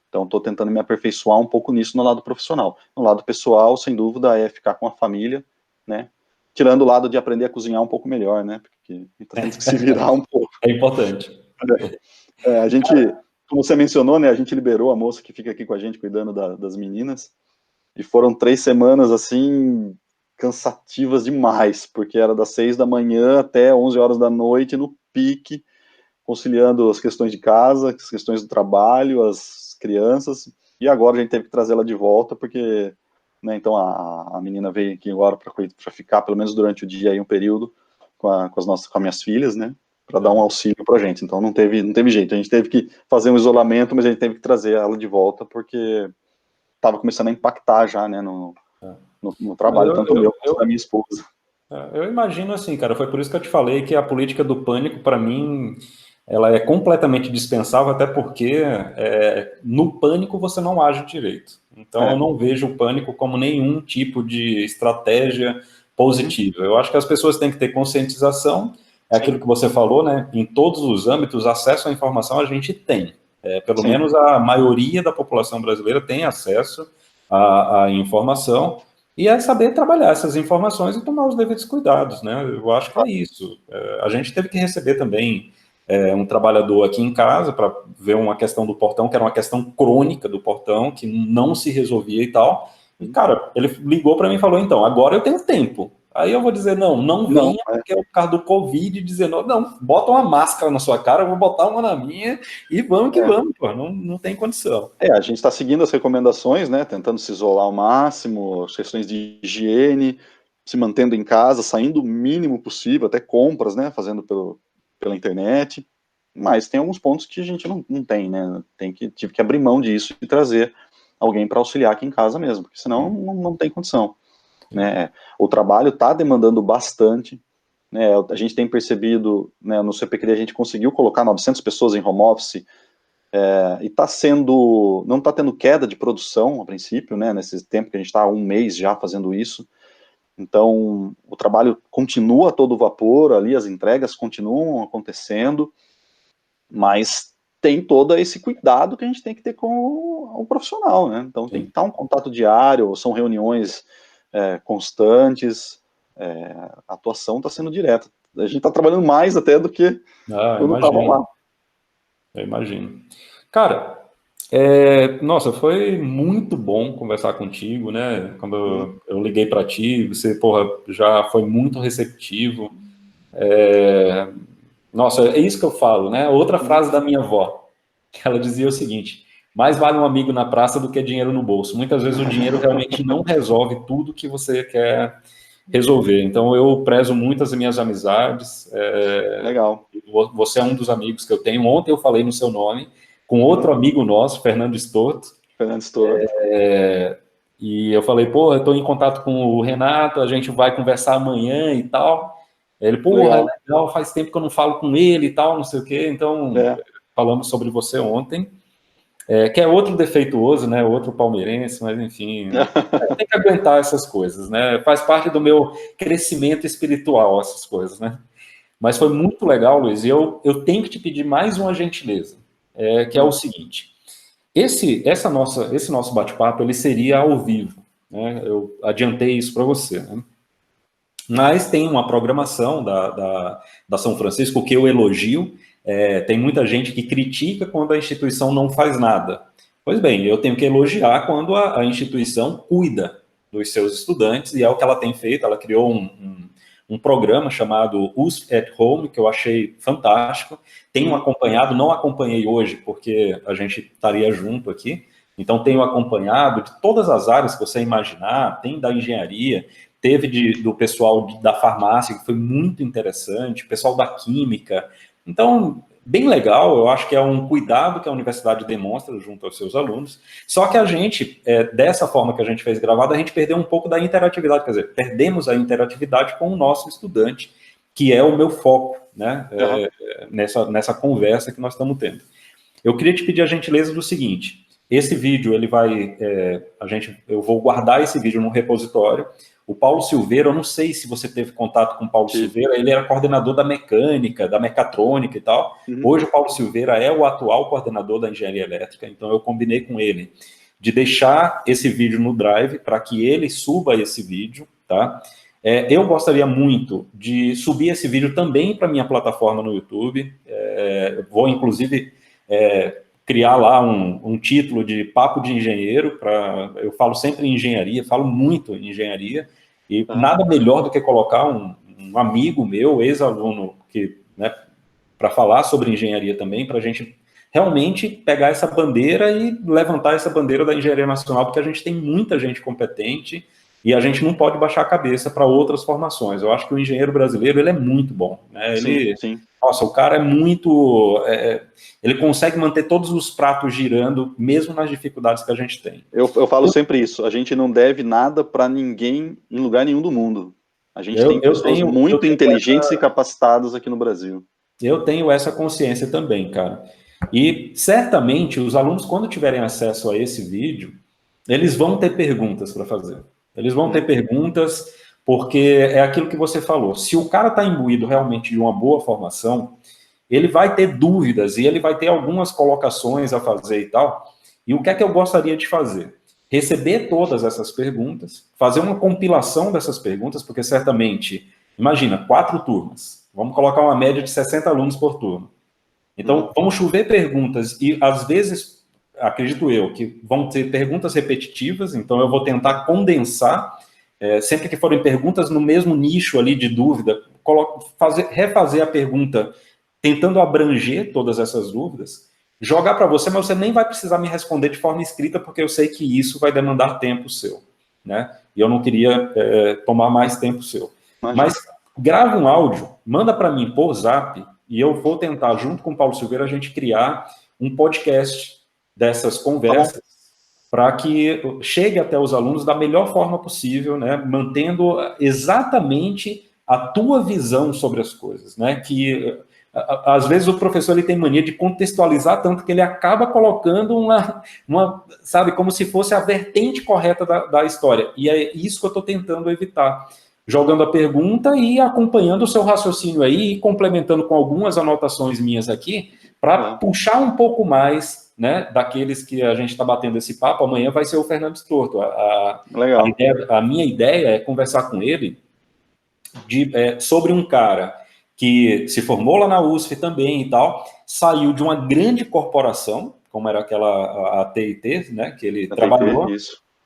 Então, estou tentando me aperfeiçoar um pouco nisso no lado profissional. No lado pessoal, sem dúvida, é ficar com a família, né? Tirando o lado de aprender a cozinhar um pouco melhor, né? Porque a gente tem que se virar um pouco. É importante. A gente, como você mencionou, né? A gente liberou a moça que fica aqui com a gente, cuidando das meninas. E foram 3 semanas, assim, cansativas demais, porque era das 6 da manhã até 11 horas da noite, no pique, conciliando as questões de casa, as questões do trabalho, as crianças, e agora a gente teve que trazer ela de volta, porque, né, então a menina veio aqui agora para ficar, pelo menos durante o dia, aí, um período, com as minhas filhas, né, para dar um auxílio para a gente. Então não teve jeito, a gente teve que fazer um isolamento, mas a gente teve que trazer ela de volta, porque estava começando a impactar já, né, no trabalho, tanto meu quanto da minha esposa. Eu imagino assim, cara, foi por isso que eu te falei que a política do pânico, para mim, ela é completamente dispensável, até porque no pânico você não age direito. Então eu não vejo o pânico como nenhum tipo de estratégia positiva. Eu acho que as pessoas têm que ter conscientização, é aquilo que você falou, né? Em todos os âmbitos, acesso à informação a gente tem. Pelo menos a maioria da população brasileira tem acesso à informação, e é saber trabalhar essas informações e tomar os devidos cuidados, né? Eu acho que é isso. A gente teve que receber também um trabalhador aqui em casa para ver uma questão do portão, que era uma questão crônica do portão, que não se resolvia e tal. E, cara, ele ligou para mim e falou, então, agora eu tenho tempo. Aí eu vou dizer, não venha, porque é o caso do Covid, dizendo, não, bota uma máscara na sua cara, eu vou botar uma na minha, e vamos que vamos, pô, não tem condição. A gente está seguindo as recomendações, né, tentando se isolar ao máximo, as questões de higiene, se mantendo em casa, saindo o mínimo possível, até compras, né, fazendo pela internet, mas tem alguns pontos que a gente não tem, né, tive que abrir mão disso e trazer alguém para auxiliar aqui em casa mesmo, porque senão não tem condição, né. O trabalho está demandando bastante, né, a gente tem percebido, né, no CPQD a gente conseguiu colocar 900 pessoas em home office, e não está tendo queda de produção a princípio, né, nesse tempo que a gente está há 1 mês já fazendo isso. Então o trabalho continua a todo vapor ali, as entregas continuam acontecendo, mas tem todo esse cuidado que a gente tem que ter com o profissional, né? Então tem que estar um contato diário, são reuniões constantes, a atuação está sendo direta. A gente está trabalhando mais até do que quando estava lá. Eu imagino. Cara, nossa, foi muito bom conversar contigo, né? Quando eu liguei para ti, você, porra, já foi muito receptivo. Nossa, é isso que eu falo, né? Outra frase da minha avó, que ela dizia o seguinte: mais vale um amigo na praça do que dinheiro no bolso. Muitas vezes o dinheiro realmente não resolve tudo que você quer resolver. Então eu prezo muito as minhas amizades. Legal. Você é um dos amigos que eu tenho. Ontem eu falei no seu nome com outro amigo nosso, Fernando Storto. E eu falei, pô, eu estou em contato com o Renato, a gente vai conversar amanhã e tal. Ele, porra, legal, faz tempo que eu não falo com ele e tal, não sei o quê. Então, falamos sobre você ontem. que é outro defeituoso, né? Outro palmeirense, mas enfim, tem que aguentar essas coisas, né? Faz parte do meu crescimento espiritual, essas coisas, né? Mas foi muito legal, Luiz, e eu tenho que te pedir mais uma gentileza, que é o seguinte: esse nosso bate-papo, ele seria ao vivo, né? Eu adiantei isso para você, né? Mas tem uma programação da São Francisco que eu elogio. Tem muita gente que critica quando a instituição não faz nada. Pois bem, eu tenho que elogiar quando a instituição cuida dos seus estudantes, e é o que ela tem feito. Ela criou um programa chamado USP at Home, que eu achei fantástico. Tenho acompanhado, não acompanhei hoje, porque a gente estaria junto aqui, então tenho acompanhado de todas as áreas que você imaginar, tem da engenharia, teve do pessoal da farmácia, que foi muito interessante, pessoal da química. Então, bem legal, eu acho que é um cuidado que a universidade demonstra junto aos seus alunos. Só que a gente, dessa forma que a gente fez gravado, a gente perdeu um pouco da interatividade, quer dizer, perdemos a interatividade com o nosso estudante, que é o meu foco, né, nessa conversa que nós estamos tendo. Eu queria te pedir a gentileza do seguinte: esse vídeo, ele vai, eu vou guardar esse vídeo no repositório. O Paulo Silveira, eu não sei se você teve contato com o Paulo Silveira, ele era coordenador da mecânica, da mecatrônica e tal. Hoje o Paulo Silveira é o atual coordenador da engenharia elétrica, então eu combinei com ele de deixar esse vídeo no Drive para que ele suba esse vídeo, tá? Eu gostaria muito de subir esse vídeo também para minha plataforma no YouTube. Vou, inclusive, criar lá um título de Papo de Engenheiro. Eu falo sempre em engenharia, falo muito em engenharia, e nada melhor do que colocar um amigo meu, ex-aluno, né, para falar sobre engenharia também, para a gente realmente pegar essa bandeira e levantar essa bandeira da engenharia nacional, porque a gente tem muita gente competente e a gente não pode baixar a cabeça para outras formações. Eu acho que o engenheiro brasileiro, ele é muito bom, né? Sim. Nossa, o cara é muito... ele consegue manter todos os pratos girando, mesmo nas dificuldades que a gente tem. Eu falo sempre isso: a gente não deve nada para ninguém em lugar nenhum do mundo. A gente tem pessoas muito inteligentes e capacitadas aqui no Brasil. Eu tenho essa consciência também, cara. E certamente os alunos, quando tiverem acesso a esse vídeo, eles vão ter perguntas para fazer. Eles vão ter perguntas, porque é aquilo que você falou. Se o cara está imbuído realmente de uma boa formação, ele vai ter dúvidas e ele vai ter algumas colocações a fazer e tal. E o que é que eu gostaria de fazer? Receber todas essas perguntas, fazer uma compilação dessas perguntas, porque certamente, imagina, 4 turmas. Vamos colocar uma média de 60 alunos por turno. Então, vão chover perguntas e, às vezes, acredito eu, que vão ter perguntas repetitivas, então eu vou tentar condensar, sempre que forem perguntas no mesmo nicho ali de dúvida, refazer a pergunta tentando abranger todas essas dúvidas, jogar para você, mas você nem vai precisar me responder de forma escrita, porque eu sei que isso vai demandar tempo seu, né? E eu não queria tomar mais tempo seu. Mas grava um áudio, manda para mim por Zap, e eu vou tentar, junto com o Paulo Silveira, a gente criar um podcast dessas conversas para que chegue até os alunos da melhor forma possível, né? Mantendo exatamente a tua visão sobre as coisas, né? Que às vezes o professor ele tem mania de contextualizar tanto que ele acaba colocando sabe, como se fosse a vertente correta da história. E é isso que eu estou tentando evitar. Jogando a pergunta e acompanhando o seu raciocínio aí e complementando com algumas anotações minhas aqui para puxar um pouco mais, né, daqueles que a gente está batendo esse papo. Amanhã vai ser o Fernandes Torto. Legal. A minha ideia é conversar com ele sobre um cara que se formou lá na USP também e tal, saiu de uma grande corporação, como era a TIT, né, que ele trabalhou,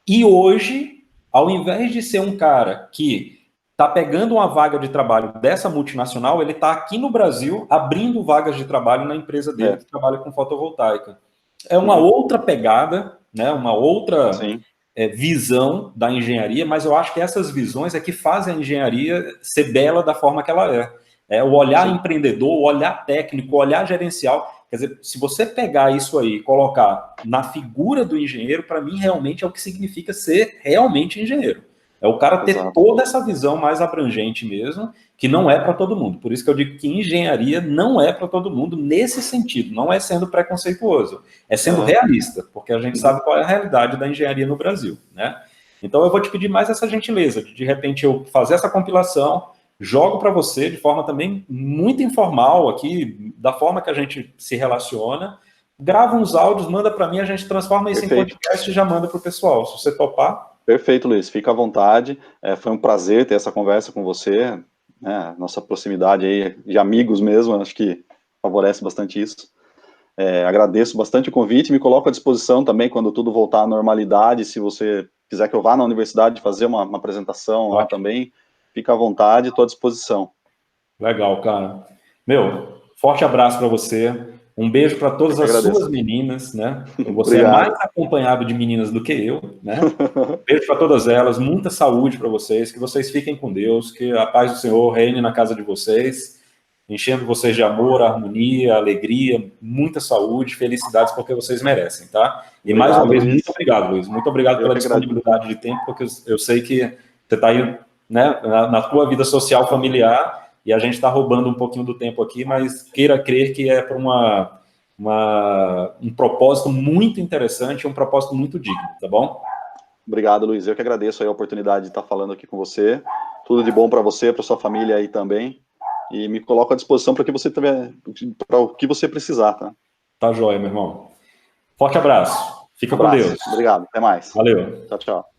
e hoje, ao invés de ser um cara que está pegando uma vaga de trabalho dessa multinacional, ele está aqui no Brasil abrindo vagas de trabalho na empresa dele, que trabalha com fotovoltaica. É uma outra pegada, né, uma outra visão da engenharia, mas eu acho que essas visões é que fazem a engenharia ser bela da forma que ela é. O olhar empreendedor, o olhar técnico, o olhar gerencial. Quer dizer, se você pegar isso aí e colocar na figura do engenheiro, para mim realmente é o que significa ser realmente engenheiro. É o cara ter Exato. toda essa visão mais abrangente mesmo, que não é para todo mundo. Por isso que eu digo que engenharia não é para todo mundo nesse sentido, não é sendo preconceituoso, é sendo realista, porque a gente sabe qual é a realidade da engenharia no Brasil, né? Então eu vou te pedir mais essa gentileza, de repente eu fazer essa compilação, jogo para você de forma também muito informal aqui, da forma que a gente se relaciona, grava uns áudios, manda para mim, a gente transforma isso em podcast e já manda para o pessoal, se você topar. Perfeito, Luiz, fica à vontade, foi um prazer ter essa conversa com você, né? Nossa proximidade aí de amigos mesmo, acho que favorece bastante isso. Agradeço bastante o convite, me coloco à disposição também quando tudo voltar à normalidade, se você quiser que eu vá na universidade fazer uma apresentação lá também, fica à vontade, estou à disposição. Legal, cara. Meu, forte abraço para você, um beijo para todas as suas meninas, né? Você é mais acompanhado de meninas do que eu, né? Beijo para todas elas, muita saúde para vocês, que vocês fiquem com Deus, que a paz do Senhor reine na casa de vocês, enchendo vocês de amor, harmonia, alegria, muita saúde, felicidades, porque vocês merecem, tá? E obrigado, mais uma vez, muito obrigado, Luiz. Muito obrigado pela disponibilidade de tempo, porque eu sei que você está aí, né, na tua vida social, familiar, e a gente está roubando um pouquinho do tempo aqui, mas queira crer que é para um propósito muito interessante, um propósito muito digno, tá bom? Obrigado, Luiz. Eu que agradeço aí a oportunidade de estar falando aqui com você. Tudo de bom para você, para sua família aí também. E me coloco à disposição para o que você precisar, tá? Tá joia, meu irmão. Forte abraço. Fica com Deus. Obrigado. Até mais. Valeu. Tchau, tchau.